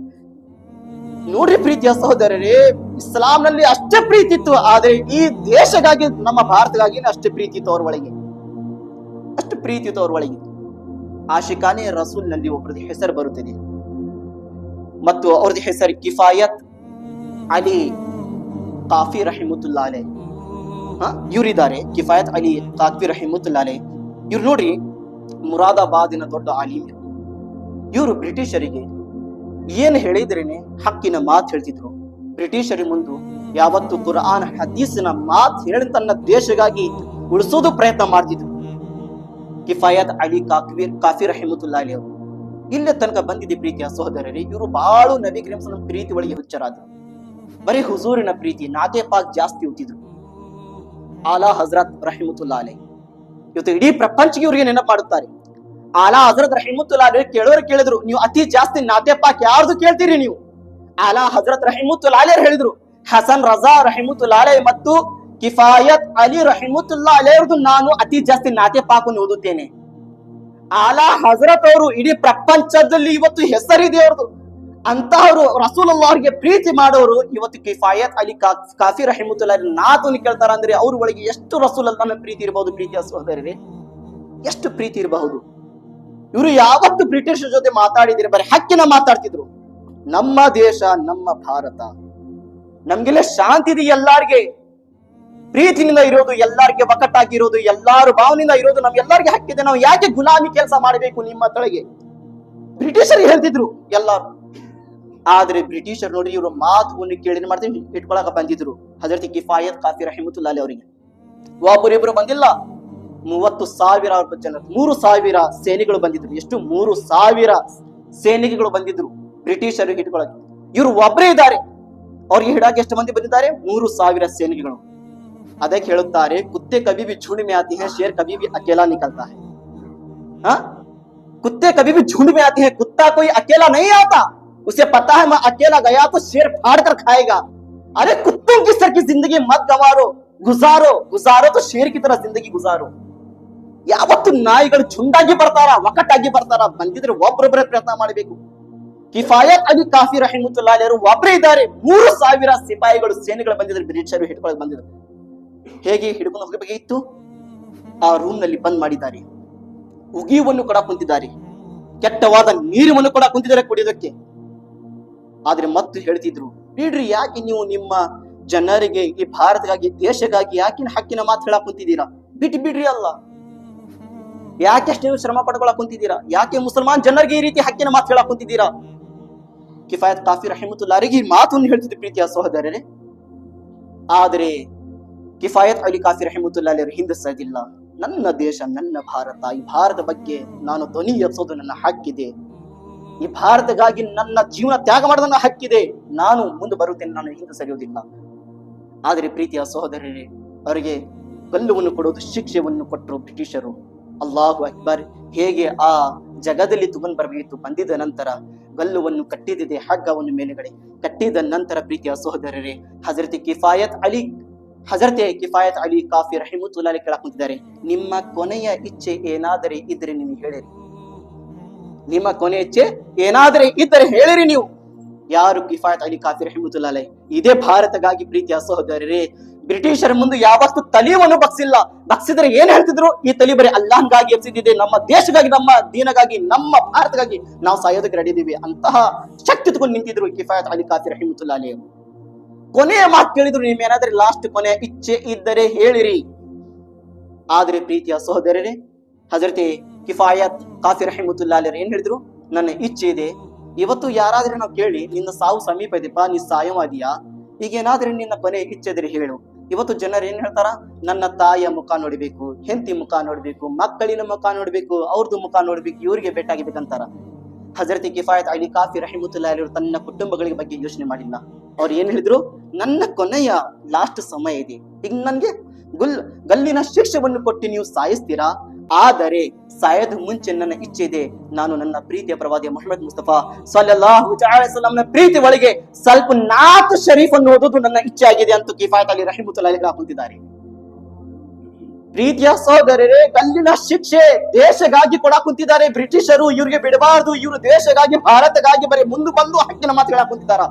ನೋಡ್ರಿ ಪ್ರೀತಿಯ ಸಹೋದರರೇ, ಇಸ್ಲಾಂನಲ್ಲಿ ಅಷ್ಟೇ ಪ್ರೀತಿ ಇತ್ತು, ಆದ್ರೆ ಈ ದೇಶಗಾಗಿ ನಮ್ಮ ಭಾರತಗಾಗಿ ಅಷ್ಟೇ ಪ್ರೀತಿ ಇತ್ತು ಅವ್ರ ಒಳಗೆ, ಅಷ್ಟು ಪ್ರೀತಿ ಇತ್ತು ಅವ್ರ ಒಳಗೆ. ಆಶಿಕಾನೆ ರಸೂಲ್ ನಲ್ಲಿ ಒಬ್ಬರದ್ದು ಹೆಸರು ಬರುತ್ತದೆ ಮತ್ತು ಅವ್ರದ್ದು ಹೆಸರು ಕಿಫಾಯತ್ ಅಲಿ ಕಾಫಿ ರಹಿಮತುಲ್ಲಾ ಅಲೈಹಿ. ಇವರಿದ್ದಾರೆ ಕಿಫಾಯತ್ ಅಲಿ ಕಾಫಿ ರಹಿಮತುಲ್ಲಾ ಅಲೈಹಿ. ಇವ್ರು ನೋಡ್ರಿ ಮುರಾದಾಬಾದಿನ ದೊಡ್ಡ ಆಲಿಮ್. ಇವರು ಬ್ರಿಟಿಷರಿಗೆ ಏನ್ ಹೇಳಿದ್ರೇನೆ ಹಕ್ಕಿನ ಮಾತು ಹೇಳ್ತಿದ್ರು. ಬ್ರಿಟಿಷರಿ ಮುಂದೆ ಯಾವತ್ತು ಕುರ್ಆನ್ ಹದೀಸಿನ ಮಾತು ಹೇಳಿ ತನ್ನ ದೇಶಗಾಗಿ ಉಳಿಸೋದು ಪ್ರಯತ್ನ ಮಾಡ್ತಿದ್ರು ಕಿಫಾಯತ್ ಅಲಿ ಕಾಫಿ ರಹಿಮತುಲ್ಲಾ ಅಲೈಹಿ ಅವರು. ಇಲ್ಲೇ ತನಕ ಬಂದಿದೆ ಪ್ರೀತಿಯ ಸಹೋದರರೇ. ಇವರು ಬಾಳು ನಬಿ ಕರೀಮ್ ಸಲ್ಲಲ್ಲಾಹು ಪ್ರೀತಿ ಒಳಗೆ ಹುಚ್ಚರಾದ್ರು. ಬರೀ ಹುಜೂರಿನ ಪ್ರೀತಿ, ನಾತೆ ಪಾಕ್ ಜಾಸ್ತಿ ಓದ್ತಿದ್ರು. ಆಲಾ ಹಜರತ್ ರಹಿಮತುಲ್ಲಾ ಅಲೈಹಿ ಇವತ್ತು ಇಡೀ ಪ್ರಪಂಚಕ್ಕೆ ಇವ್ರಿಗೆ ನೆನಪು ಮಾಡುತ್ತಾರೆ. ಆಲಾ ಹಜರತ್ ರಹಿಮತುಲ್ಲಾ ಅಲೈಹಿ ಕೇಳಿದ್ರು, ನೀವು ಅತಿ ಜಾಸ್ತಿ ನಾತೆ ಪಾಕ್ ಯಾರ್ದು ಕೇಳ್ತೀರಿ ನೀವು? ಆಲಾ ಹಜರತ್ ರಹಿಮತುಲ್ಲಾ ಅಲೈಹಿ ಹೇಳಿದ್ರು, ಹಸನ್ ರಜಾ ರಹಿಮತುಲ್ಲಾ ಅಲೈಹಿ ಮತ್ತು ಕಿಫಾಯತ್ ಅಲಿ ರಹಿಮತುಲ್ಲಾ ಅಲೈಹಿ ಅವ್ರದ್ದು ನಾನು ಅತಿ ಜಾಸ್ತಿ ನಾತೆ ಪಾಕನ್ನು ಓದುತ್ತೇನೆ. ಆಲಾ ಹಜರತ್ ಅವರು ಇಡೀ ಪ್ರಪಂಚದಲ್ಲಿ ಇವತ್ತು ಹೆಸರಿದೆ ಅವ್ರದ್ದು. ಅಂತಹವರು ರಸೂಲುಲ್ಲಾಹ್ಗೆ ಪ್ರೀತಿ ಮಾಡೋರು ಇವತ್ತು ಕಿಫಾಯತ್ ಅಲಿ ಕಾಫಿ ರಹಿಮತುಲ್ಲಾ ಅಲೈಹಿ ನಾತನ್ನು ಕೇಳ್ತಾರ ಅಂದ್ರೆ ಅವ್ರ ಒಳಗೆ ಎಷ್ಟು ರಸೂಲುಲ್ಲಾಹನ ಪ್ರೀತಿ ಇರಬಹುದು ಪ್ರೀತಿಯ ಸಹೋದರರೇ, ಎಷ್ಟು ಪ್ರೀತಿ ಇರಬಹುದು. ಇವರು ಯಾವತ್ತು ಬ್ರಿಟಿಷ್ ಜೊತೆ ಮಾತಾಡಿದ್ರೆ ಬರೀ ಹಕ್ಕಿನ ಮಾತಾಡ್ತಿದ್ರು. ನಮ್ಮ ದೇಶ, ನಮ್ಮ ಭಾರತ, ನಮ್ಗೆಲ್ಲ ಶಾಂತಿ ಇದೆ, ಎಲ್ಲಾರ್ಗೆ ಪ್ರೀತಿನಿಂದ ಇರೋದು, ಎಲ್ಲಾರ್ಗೆ ಒಕ್ಕಟ್ಟಾಗಿರೋದು, ಎಲ್ಲಾರು ಭಾವನೆಯಿಂದ ಇರೋದು, ನಮ್ಗೆಲ್ಲರಿಗೆ ಹಕ್ಕಿದೆ. ನಾವು ಯಾಕೆ ಗುಲಾಮಿ ಕೆಲಸ ಮಾಡಬೇಕು ನಿಮ್ಮ ತಳಗೆ? ಬ್ರಿಟಿಷರಿಗೆ ಹೇಳ್ತಿದ್ರು ಎಲ್ಲಾರು. ಆದ್ರೆ ಬ್ರಿಟಿಷರ್ ನೋಡಿ ಇವರು ಮಾತುವನ್ನು ಕೇಳಿ ಮಾಡ್ತೀವಿ ಇಟ್ಕೊಳಕ ಬಂದಿದ್ರು ಹಜರತ್ ಕಿಫಾಯತ್ ಕಾಫಿ ರಹಿಮತುಲ್ಲಾ ಅಲೈಹಿ ಅವರಿಗೆ. ಒಬ್ಬರಿಬ್ರು ಬಂದಿಲ್ಲ, 30,000 ಜನ, 3,000 ಸೇನೆಗಳು ಬಂದಿದ್ರು. ಎಷ್ಟು? 3,000 ಸೇನೆಗಳು ಬಂದಿದ್ರು ಬ್ರಿಟಿಷರು ಹಿಡ್ಕೊಳಕ್ಕೆ. ಇವರು ಒಬ್ಬರೇ ಇದ್ದಾರೆ, ಅವ್ರಿಗೆ ಹಿಡಾಕ ಎಷ್ಟು ಮಂದಿ ಬಂದಿದ್ದಾರೆ? 3,000 ಸೇನೆಗಳು. ಅದಕ್ಕೆ ಹೇಳುತ್ತಾರೆ, ಕುತ್ತೆ ಕभी भी झुंड में आती है, शेर कभी भी अकेला निकलता है. कुत्ते कभी भी झुंड में आती है, कुत्ता कोई अकेला नहीं आता. उसे पता है मैं अकेला गया तो शेर फाड़ कर खाएगा. अरे कुत्तों की तरह की जिंदगी मत गवारो, गुजारो तो शेर की तरह जिंदगी गुजारो. ಯಾವತ್ತು ನಾಯಿಗಳು ಝುಂಡಾಗಿ ಬರ್ತಾರ, ಒಕ್ಕಟ್ಟಾಗಿ ಬರ್ತಾರ. ಬಂದಿದ್ರೆ ಒಬ್ಬರೊಬ್ಬರೇ ಪ್ರಯತ್ನ ಮಾಡಬೇಕು. ಕಿಫಾಯತ್ ಅಲಿ ಕಾಫಿ ರಹಿಮತುಲ್ಲಾ ಅಲೈಹಿ ಒಬ್ಬರೇ ಇದ್ದಾರೆ, 3,000 ಸಿಪಾಯಿಗಳು ಸೇನೆಗಳು ಬಂದಿದ್ರು, ಬ್ರಿಟಿಷರು ಹಿಡ್ಕೊಳಕ್ ಬಂದಿದ್ರು. ಹೇಗೆ ಹಿಡ್ಕೊಂಡು ಹೋಗಬೇಕಿತ್ತು? ಆ ರೂಮ್ ನಲ್ಲಿ ಬಂದ್ ಮಾಡಿದ್ದಾರೆ. ಉಗಿಯನ್ನು ಕೂಡ ಕುಂತಿದ್ದಾರೆ, ಕೆಟ್ಟವಾದ ನೀರನ್ನು ಕೂಡ ಕುಂತಿದ್ದಾರೆ ಕುಡಿಯೋದಕ್ಕೆ. ಆದ್ರೆ ಮತ್ತು ಹೇಳ್ತಿದ್ರು, ಬಿಡ್ರಿ, ಯಾಕೆ ನೀವು ನಿಮ್ಮ ಜನರಿಗೆ, ಈ ಭಾರತಗಾಗಿ, ದೇಶಗಾಗಿ ಯಾಕೆ ಹಕ್ಕಿನ ಮಾತು ಹೇಳಕ್ ಕುಂತಿದ್ದೀರಾ? ಬಿಡ್ರಿ ಅಲ್ಲ. ಯಾಕೆಷ್ಟು ನೀವು ಶ್ರಮ ಪಡ್ಕೊಳಕ್ ಕುಂತಿದ್ದೀರಾ? ಯಾಕೆ ಮುಸಲ್ಮಾನ್ ಜನರಿಗೆ ಈ ರೀತಿ ಹಕ್ಕಿನ ಮಾತು ಹೇಳಕ್ ಕುಂತಿದ್ದೀರಾ? ಕಿಫಾಯತ್ ಕಾಫಿ ರಹಿಮತುಲ್ಲಾರಿಗೆ ಈ ಮಾತನ್ನು ಹೇಳ್ತಿದ್ದೆ ಪ್ರೀತಿಯ ಸಹೋದರರೇ. ಆದರೆ ಕಿಫಾಯತ್ ಅಲಿ ಕಾಫಿ ರಹಿಮತುಲ್ಲಾ ಅವರು ಹಿಂದೆ ಸರಿದಿಲ್ಲ. ನನ್ನ ದೇಶ, ನನ್ನ ಭಾರತ, ಈ ಭಾರತ ಬಗ್ಗೆ ನಾನು ಧ್ವನಿ ಎಬ್ಸೋದು ನನ್ನ ಹಕ್ಕಿದೆ. ಈ ಭಾರತಗಾಗಿ ನನ್ನ ಜೀವನ ತ್ಯಾಗ ಮಾಡೋದು ನನ್ನ ಹಕ್ಕಿದೆ. ನಾನು ಮುಂದೆ ಬರುತ್ತೇನೆ, ನಾನು ಹಿಂದೆ ಸರಿಯೋದಿಲ್ಲ. ಆದರೆ ಪ್ರೀತಿಯ ಸಹೋದರರೇ, ಅವರಿಗೆ ಗಲ್ಲುವನ್ನು ಕೊಡೋದು ಶಿಕ್ಷೆಯನ್ನು ಕೊಟ್ಟರು ಬ್ರಿಟಿಷರು. ಅಲ್ಲಾಹು ಅಕ್ಬರ್. ಹೇಗೆ ಆ ಜಗದಲ್ಲಿ ತಗೊಂಡ್ ಬರಬೇಕಿತ್ತು, ಬಂದಿದ ನಂತರ ಗಲ್ಲುವನ್ನು ಕಟ್ಟಿದಿದೆ, ಹಗ್ಗವನ್ನು ಮೇಲುಗಡೆ ಕಟ್ಟಿದ ನಂತರ ಪ್ರೀತಿಯ ಸಹೋದರರೇ, ಹಜರತೆ ಕಿಫಾಯತ್ ಅಲಿ ಕಾಫಿ ರಹಿಮತುಲ್ಲಾ ಕೇಳಕ್ ಕುಂತಿದ್ದಾರೆ, ನಿಮ್ಮ ಕೊನೆಯ ಇಚ್ಛೆ ಏನಾದರೆ ಇದ್ರೆ ನೀವು ಹೇಳಿರಿ. ನಿಮ್ಮ ಕೊನೆಯ ಇಚ್ಛೆ ಏನಾದರೆ ಇದ್ದರೆ ಹೇಳಿರಿ ನೀವು. ಯಾರು? ಕಿಫಾಯತ್ ಅಲಿ ಕಾಫಿ ರಹಿಮತುಲ್ಲಾ. ಇದೇ ಭಾರತಗಾಗಿ ಪ್ರೀತಿಯ ಸಹೋದರರೇ, ಬ್ರಿಟಿಷರ ಮುಂದೆ ಯಾವತ್ತು ತಲಿಯನ್ನು ಬಗ್ಸಿಲ್ಲ. ಬಗ್ಸಿದ್ರೆ ಏನ್ ಹೇಳ್ತಿದ್ರು? ಈ ತಲಿ ಬರೀ ಅಲ್ಲಾಹ್ಗಾಗಿ ಎಬ್ಸಿದ್ದಿದೆ, ನಮ್ಮ ದೇಶಗಾಗಿ, ನಮ್ಮ ದೀನಗಾಗಿ, ನಮ್ಮ ಭಾರತಗಾಗಿ ನಾವು ಸಾಯೋದಕ್ಕೆ ರೆಡಿ ಇದೀವಿ ಅಂತಹ ಶಕ್ತಿ ತಗೊಂಡು ನಿಂತಿದ್ರು ಕಿಫಾಯತ್ ಅಲಿ ಕಾಫಿ ರಹಿಮತುಲ್ಲಾ ಅಲಿ. ಕೊನೆಯ ಮಾತು ಕೇಳಿದ್ರು, ನಿಮ್ಮೇನಾದ್ರೆ ಲಾಸ್ಟ್ ಕೊನೆಯ ಇಚ್ಛೆ ಇದ್ದರೆ ಹೇಳಿರಿ. ಆದ್ರೆ ಪ್ರೀತಿಯ ಸಹೋದರರೇ, ಹಜರತೆ ಕಿಫಾಯತ್ ಕಾಫಿ ರಹಿಮತುಲ್ಲಾ ಅಲಿ ಏನ್ ಹೇಳಿದ್ರು? ನನ್ನ ಇಚ್ಛೆ ಇದೆ. ಇವತ್ತು ಯಾರಾದ್ರೆ ನಾವು ಕೇಳಿ, ನಿನ್ನ ಸಾವು ಸಮೀಪ ಇದೆಪ್ಪ, ನೀ ಸಾಯವಾದಿಯಾ, ಈಗೇನಾದ್ರೆ ನಿನ್ನ ಕೊನೆ ಇಚ್ಛೆ ಇದ್ರೆ ಹೇಳು. ಇವತ್ತು ಜನರು ಏನ್ ಹೇಳ್ತಾರ? ನನ್ನ ತಾಯಿಯ ಮುಖ ನೋಡ್ಬೇಕು, ಹೆಂಡತಿ ಮುಖ ನೋಡ್ಬೇಕು, ಮಕ್ಕಳಿನ ಮುಖ ನೋಡ್ಬೇಕು, ಅವ್ರದ್ದು ಮುಖ ನೋಡ್ಬೇಕು, ಇವ್ರಿಗೆ ಬೆಟ್ಟಾಗಿಬೇಕಂತಾರ. ಹಜರತ್ ಕಿಫಾಯತ್ ಅಲಿ ಕಾಫಿ ರಹಿಮತುಲ್ಲಾ ಅಲಿ ತನ್ನ ಕುಟುಂಬಗಳಿಗೆ ಬಗ್ಗೆ ಯೋಚನೆ ಮಾಡಿಲ್ಲ. ಅವ್ರು ಏನ್ ಹೇಳಿದ್ರು? ನನ್ನ ಕೊನೆಯ ಲಾಸ್ಟ್ ಸಮಯ ಇದೆ, ಈಗ ನನ್ಗೆ ಗಲ್ಲಿನ ಶಿಕ್ಷೆಯನ್ನು ಕೊಟ್ಟು ನೀವು ಸಾಯಿಸ್ತೀರಾ, ಆದರೆ ಸಾಯದ ಮುಂಚೆ ನನ್ನ ಇಚ್ಛೆ ಇದೆ, ನಾನು ನನ್ನ ಪ್ರೀತಿಯ ಪ್ರವಾದಿ ಮುಹಮ್ಮದ್ ಮುಸ್ತಫಾ ಸಲ್ಲಲ್ಲಾಹು ಅಲೈಹಿ ವಸಲ್ಲಂನ ಪ್ರೀತಿ ಒಳಗೆ ಸ್ವಲ್ಪ ನಾತ್ ಶರೀಫ್ ಅನ್ನು ಓದೋದು ನನ್ನ ಇಚ್ಛೆ ಆಗಿದೆ ಅಂತ ಕಿಫಾಯತ್ ಅಲಿ ರಹಿಮತುಲ್ಲಾ ಅಲಿ ಹಾಕುತ್ತಿದ್ದಾರೆ. ಪ್ರೀತಿಯ ಸಹೋದರರೇ, ಗಲ್ಲಿನ ಶಿಕ್ಷೆ ದೇಶಗಾಗಿ ಕೊಡಾಕ್ ಕುಂತಿದ್ದಾರೆ ಬ್ರಿಟಿಷರು. ಇವ್ರಿಗೆ ಬಿಡಬಾರ್ದು, ಇವರು ದೇಶಗಾಗಿ, ಭಾರತಗಾಗಿ ಬರೀ ಮುಂದೆ ಬಂದು ಹಕ್ಕಿನ ಮಾತು ಹೇಳಕ್ ಕುಂತಿದ್ದಾರ.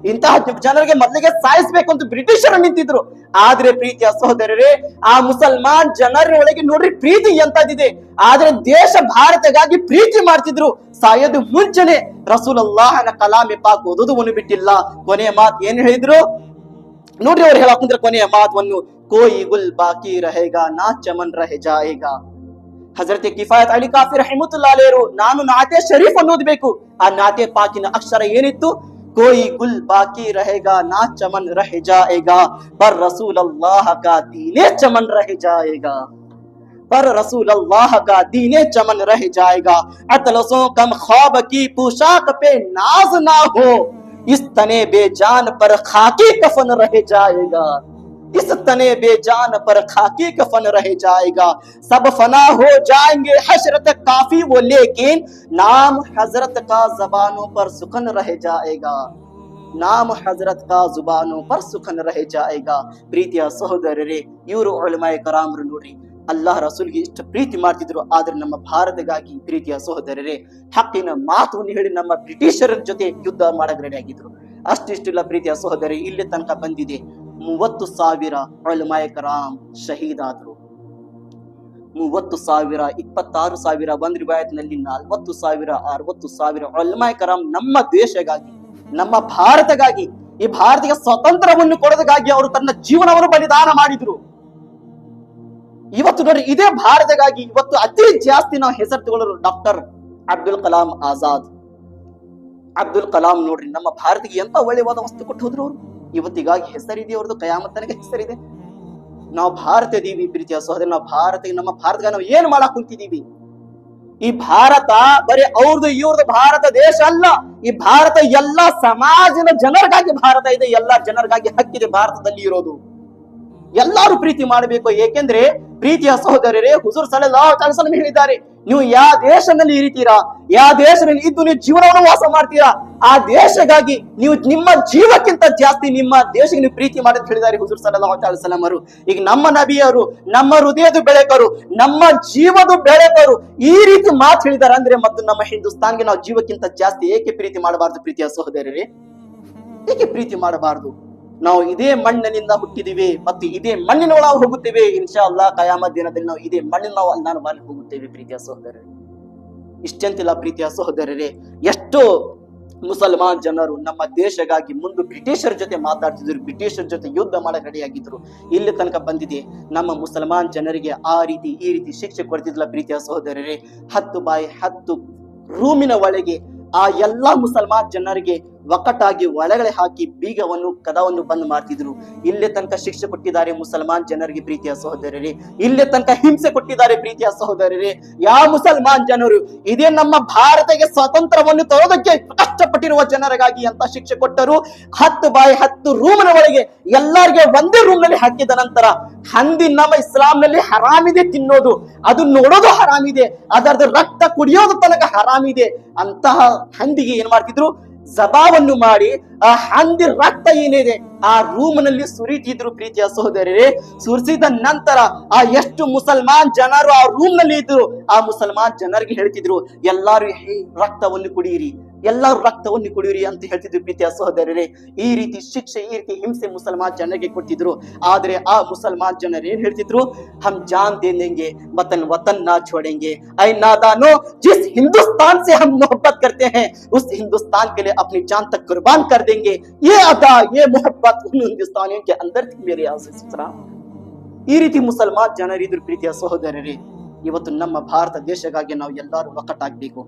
ಇಂತಹ ಜನರಿಗೆ ಮೊದಲಿಗೆ ಸಾಯಿಸ್ಬೇಕು ಅಂತ ಬ್ರಿಟಿಷರು ನಿಂತಿದ್ರು. ಆದ್ರೆ ಪ್ರೀತಿಯ ಸಹೋದರರೇ, ಆ ಮುಸಲ್ಮಾನ್ ಜನರ ಒಳಗೆ ನೋಡ್ರಿ ಪ್ರೀತಿ ಎಂತದಿದೆ. ಆದ್ರೆ ದೇಶ ಭಾರತಗಾಗಿ ಪ್ರೀತಿ ಮಾಡ್ತಿದ್ರು. ಸಾಯೋದು ಮುಂಚೆನೆ ರಸೂಲುಲ್ಲಾಹನ ಕಲಾಮೆ ಪಾಕ್ ಓದೋದು ಬಿಟ್ಟಿಲ್ಲ. ಕೊನೆಯ ಮಾತು ಏನ್ ಹೇಳಿದ್ರು ನೋಡ್ರಿ, ಅವ್ರು ಹೇಳಕ್ ಕುಂತ್ರ ಕೊನೆಯ ಮಾತನ್ನು, ಕೋಯಿ ಗುಲ್ ಬಾಕಿ ರಹೇಗಾ ನಾ ಚಮನ್ ರಹೆ ಜಾಯೇಗಾ. ಹಜರತ್ ಕಿಫಾಯತ್ ಅಲಿ ಕಾಫಿ ರಹಿಮತುಲ್ಲಾ ಅಲೈಹಿ ನಾನು ನಾತೆ ಶರೀಫ್ ಅನ್ನೋದ್ಬೇಕು. ಆ ನಾತೆ ಪಾಕಿನ ಅಕ್ಷರ ಏನಿತ್ತು? कोई गुल बाकी रहेगा ना चमन रह जाएगा, पर रसूल अल्लाह का दीने चमन रह जाएगा, पर रसूल अल्लाह का दीने चमन रह जाएगा। अतलसों कम ख्वाब की पोशाक पे नाज ना हो, इस तने बेजान पर खाकी कफन रह जाएगा, इस तने बेजान पर खाकी कफन रह जाएगा। सब फना हो जाएंगे हशरत काफी वो, लेकिन नाम हजरत का जबानों पर सुखन रह जाएगा, नाम हजरत का जुबानों पर सुखन रह जाएगा। ಪ್ರೀತಿಯ ಸಹೋದರರೇ, ಇವರು ಉಲಮಾए ಕರಾಮರು ನೋಡ್ರಿ, ಅಲ್ಲಾಹ್ ರಸೂಲ್ಗೆ ಇಷ್ಟು ಪ್ರೀತಿ ಮಾಡ್ತಿದ್ರು. ಆದ್ರೆ ನಮ್ಮ ಭಾರತಗಾಗಿ ಪ್ರೀತಿಯ ಸಹೋದರರೇ, ಹಕ್ಕಿನ ಮಾತನ್ನು ಹೇಳಿ ನಮ್ಮ ಬ್ರಿಟಿಷರ ಜೊತೆ ಯುದ್ಧ ಮಾಡಕ್ ರೆಡಿ ಆಗಿದ್ರು. ಅಷ್ಟಿಷ್ಟಿಲ್ಲ ಪ್ರೀತಿಯ ಸಹೋದರೇ, ಇಲ್ಲಿ ತನಕ ಬಂದಿದೆ 30,000 ಉಲಮಾए ಕರಾಮ್ ಶಹೀದ್ ಆದ್ರು. 30,000, 26,000, ಒಂದ್ ರಿವಾಯತ್ನಲ್ಲಿ 40,000, 60,000 ಉಲಮಾए ಕರಾಮ್ ನಮ್ಮ ದೇಶಗಾಗಿ, ನಮ್ಮ ಭಾರತಗಾಗಿ, ಈ ಭಾರತೀಯ ಸ್ವಾತಂತ್ರ್ಯವನ್ನು ಕೊಡೋದಕ್ಕಾಗಿ ಅವರು ತನ್ನ ಜೀವನವನ್ನು ಬಲಿದಾನ ಮಾಡಿದ್ರು. ಇವತ್ತು ನೋಡ್ರಿ, ಇದೇ ಭಾರತಗಾಗಿ ಇವತ್ತು ಅತಿ ಜಾಸ್ತಿ ನಾವು ಹೆಸರು ತಗೊಳ್ಳೋರು ಡಾಕ್ಟರ್ ಅಬ್ದುಲ್ ಕಲಾಂ ಆಜಾದ್. ಅಬ್ದುಲ್ ಕಲಾಂ ನೋಡ್ರಿ, ನಮ್ಮ ಭಾರತಕ್ಕೆ ಎಂತ ಒಳ್ಳೆಯವಾದ ವಸ್ತು ಕೊಟ್ಟು ಹೋದ್ರು ಅವರು. ಇವತ್ತಿಗಾಗಿ ಹೆಸರಿದೆ ಅವ್ರದ್ದು, ಕಯಾಮತ್ ತನಕ ಹೆಸರಿದೆ. ನಾವು ಭಾರತ ಇದೀವಿ ಪ್ರೀತಿಯ ಸಹೋದರ, ನಾವು ನಮ್ಮ ಭಾರತಕ್ಕೆ ನಾವು ಏನ್ ಮಾಡಕ್ ಕುಂತಿದೀವಿ? ಈ ಭಾರತ ಬರೀ ಅವ್ರದ್ದು ಇವ್ರದ್ದು ಭಾರತ ದೇಶ ಅಲ್ಲ. ಈ ಭಾರತ ಎಲ್ಲಾ ಸಮಾಜದ ಜನರಿಗಾಗಿ ಭಾರತ ಇದೆ, ಎಲ್ಲಾ ಜನರಿಗಾಗಿ ಹಕ್ಕಿದೆ ಭಾರತದಲ್ಲಿ ಇರೋದು. ಎಲ್ಲಾರು ಪ್ರೀತಿ ಮಾಡಬೇಕು. ಏಕೆಂದ್ರೆ ಪ್ರೀತಿಯ ಸಹೋದರರೇ, ಹುಜೂರ್ ಸಲ್ಲಲ್ಲಾಹು ಅಲೈಹಿ ವಸಲ್ಲಂ ಹೇಳಿದ್ದಾರೆ, ನೀವು ಯಾವ ದೇಶದಲ್ಲಿ ಇರ್ತೀರಾ, ಯಾವ ದೇಶದಲ್ಲಿ ಇದ್ದು ನೀವು ಜೀವನವನ್ನು ವಾಸ ಮಾಡ್ತೀರಾ, ಆ ದೇಶಗಾಗಿ ನೀವು ನಿಮ್ಮ ಜೀವಕ್ಕಿಂತ ಜಾಸ್ತಿ ನಿಮ್ಮ ದೇಶಕ್ಕೆ ನೀವು ಪ್ರೀತಿ ಮಾಡಿ ಅಂತ ಹೇಳಿದ್ದಾರೆ ಹುಜೂರ್ ಸಲ್ಲಲ್ಲಾಹು ಅಲೈಹಿ ವಸಲ್ಲಂ ಅವರು. ಈಗ ನಮ್ಮ ನಬಿಯರು, ನಮ್ಮ ಹೃದಯದ ಬೆಳಕರು, ನಮ್ಮ ಜೀವದ ಬೆಳಕರು ಈ ರೀತಿ ಮಾತು ಹೇಳಿದ್ದಾರೆ ಅಂದ್ರೆ, ಮತ್ತು ನಮ್ಮ ಹಿಂದೂಸ್ತಾನ್ಗೆ ನಾವು ಜೀವಕ್ಕಿಂತ ಜಾಸ್ತಿ ಏಕೆ ಪ್ರೀತಿ ಮಾಡಬಾರದು ಪ್ರೀತಿಯ ಸಹೋದರರೇ? ಏಕೆ ಪ್ರೀತಿ ಮಾಡಬಾರದು? ನಾವು ಇದೇ ಮಣ್ಣಿನಿಂದ ಹುಟ್ಟಿದಿವಿ ಮತ್ತು ಇದೇ ಮಣ್ಣಿನ ಒಳಗೆ ಹೋಗುತ್ತೇವೆ. ಇನ್ಶಾ ಅಲ್ಲಾಹ್ ಕಯಾಮತ್ ದಿನದಲ್ಲಿ ನಾವು ಇದೇ ಮಣ್ಣಿನ ನಾವು ಅಲ್ಲಾಹನ ಬಳಿಗೆ ಹೋಗುತ್ತೇವೆ ಪ್ರೀತಿಯ ಸಹೋದರರೇ. ಇಷ್ಟಂತಿಲ್ಲ ಪ್ರೀತಿಯ ಸಹೋದರರೇ, ಎಷ್ಟೋ ಮುಸಲ್ಮಾನ್ ಜನರು ನಮ್ಮ ದೇಶಗಾಗಿ ಮುಂದೆ ಬ್ರಿಟಿಷರ ಜೊತೆ ಮಾತಾಡ್ತಿದ್ರು, ಬ್ರಿಟಿಷರ ಜೊತೆ ಯುದ್ಧ ಮಾಡಕ್ ರೆಡಿಯಾಗಿದ್ರು. ಇಲ್ಲಿ ತನಕ ಬಂದಿದೆ. ನಮ್ಮ ಮುಸಲ್ಮಾನ್ ಜನರಿಗೆ ಆ ರೀತಿ ಈ ರೀತಿ ಶಿಕ್ಷೆ ಕೊಡ್ತಿದ್ಲ ಪ್ರೀತಿಯ ಸಹೋದರರೇ. 10 ಬಾಯ್ 10 ರೂಮಿನ ಒಳಗೆ ಆ ಎಲ್ಲಾ ಮುಸಲ್ಮಾನ್ ಜನರಿಗೆ ಒಕ್ಕಟಾಗಿ ಒಳಗಡೆ ಹಾಕಿ ಬೀಗವನ್ನು ಕದವನ್ನು ಬಂದ್ ಮಾಡ್ತಿದ್ರು. ಇಲ್ಲೇ ತನಕ ಶಿಕ್ಷೆ ಕೊಟ್ಟಿದ್ದಾರೆ ಮುಸಲ್ಮಾನ್ ಜನರಿಗೆ ಪ್ರೀತಿಯ ಸಹೋದರರೇ. ಇಲ್ಲೇ ತನಕ ಹಿಂಸೆ ಕೊಟ್ಟಿದ್ದಾರೆ ಪ್ರೀತಿಯ ಸಹೋದರರೇ. ಯಾವ ಮುಸಲ್ಮಾನ್ ಜನರು ಇದೇ ನಮ್ಮ ಭಾರತಕ್ಕೆ ಸ್ವಾತಂತ್ರ್ಯವನ್ನು ತರೋದಕ್ಕೆ ಕಷ್ಟಪಟ್ಟಿರುವ ಜನರಿಗಾಗಿ ಅಂತ ಶಿಕ್ಷೆ ಕೊಟ್ಟರು. 10 ಬಾಯ್ 10 ರೂಮಿನ ಒಳಗೆ ಎಲ್ಲರಿಗೆ ಒಂದೇ ರೂಮ್ ನಲ್ಲಿ ಹಾಕಿದ ನಂತರ ಹಂದಿ ನಮ್ಮ ಇಸ್ಲಾಂನಲ್ಲಿ ಹರಾಮಿದೆ ತಿನ್ನೋದು, ಅದು ನೋಡೋದು ಹರಾಮಿದೆ, ಅದರದ್ದು ರಕ್ತ ಕುಡಿಯೋದು ತನಕ ಹರಾಮಿದೆ. ಅಂತಹ ಹಂದಿಗೆ ಏನ್ ಮಾಡ್ತಿದ್ರು, ಜಬಾವನ್ನು ಮಾಡಿ ಆ ಹಂದಿ ರಕ್ತ ಏನಿದೆ ಆ ರೂಮ್ನಲ್ಲಿ ಸುರಿತಿದ್ರು ಪ್ರೀತಿಯ ಸಹೋದರರೇ. ಸುರಿಸಿದ ನಂತರ ಆ ಎಷ್ಟು ಮುಸಲ್ಮಾನ್ ಜನರು ಆ ರೂಮ್ ನಲ್ಲಿ ಇದ್ರು, ಆ ಮುಸಲ್ಮಾನ್ ಜನರಿಗೆ ಹೇಳ್ತಿದ್ರು, ಎಲ್ಲಾರು ರಕ್ತವನ್ನು ಕುಡಿಯಿರಿ, ಎಲ್ಲರೂ ರಕ್ತವನ್ನು ಕುಡಿಯಿರಿ ಅಂತ ಹೇಳ್ತಿದ್ರು ಪ್ರೀತಿಯ ಸಹೋದರರೇ. ಈ ರೀತಿ ಶಿಕ್ಷೆ, ಈ ರೀತಿ ಹಿಂಸೆ ಮುಸಲ್ಮಾನ್ ಜನರಿಗೆ ಕೊಟ್ಟಿದ್ರು. ಆದ್ರೆ ಆ ಮುಸಲ್ಮಾನ್ ಜನರು ಏನ್ ಹೇಳ್ತಿದ್ರು, ಹಮ್ ಜಾನ್ ದೇ ದೇಂಗೆ ವತನ್ ವತನ್ ನಾ छोड़ेंगे, ऐ नादानो जिस हिंदुस्तान से हम मोहब्बत करते हैं उस हिंदुस्तान के लिए अपनी जान तक कुर्बान कर देंगे. ये अदा, ये मोहब्बत उन हिंदुस्तानियों के अंदर थी मेरे आज़ीज़. ಈ ರೀತಿ ಮುಸಲ್ಮಾನ್ ಜನರಿದ್ರು ಪ್ರೀತಿಯ ಸಹೋದರರೇ. ಇವತ್ತು ನಮ್ಮ ಭಾರತ ದೇಶಗಾಗಿ ನಾವು ಎಲ್ಲರೂ ಒಕ್ಕಟ್ಟಾಗಬೇಕು.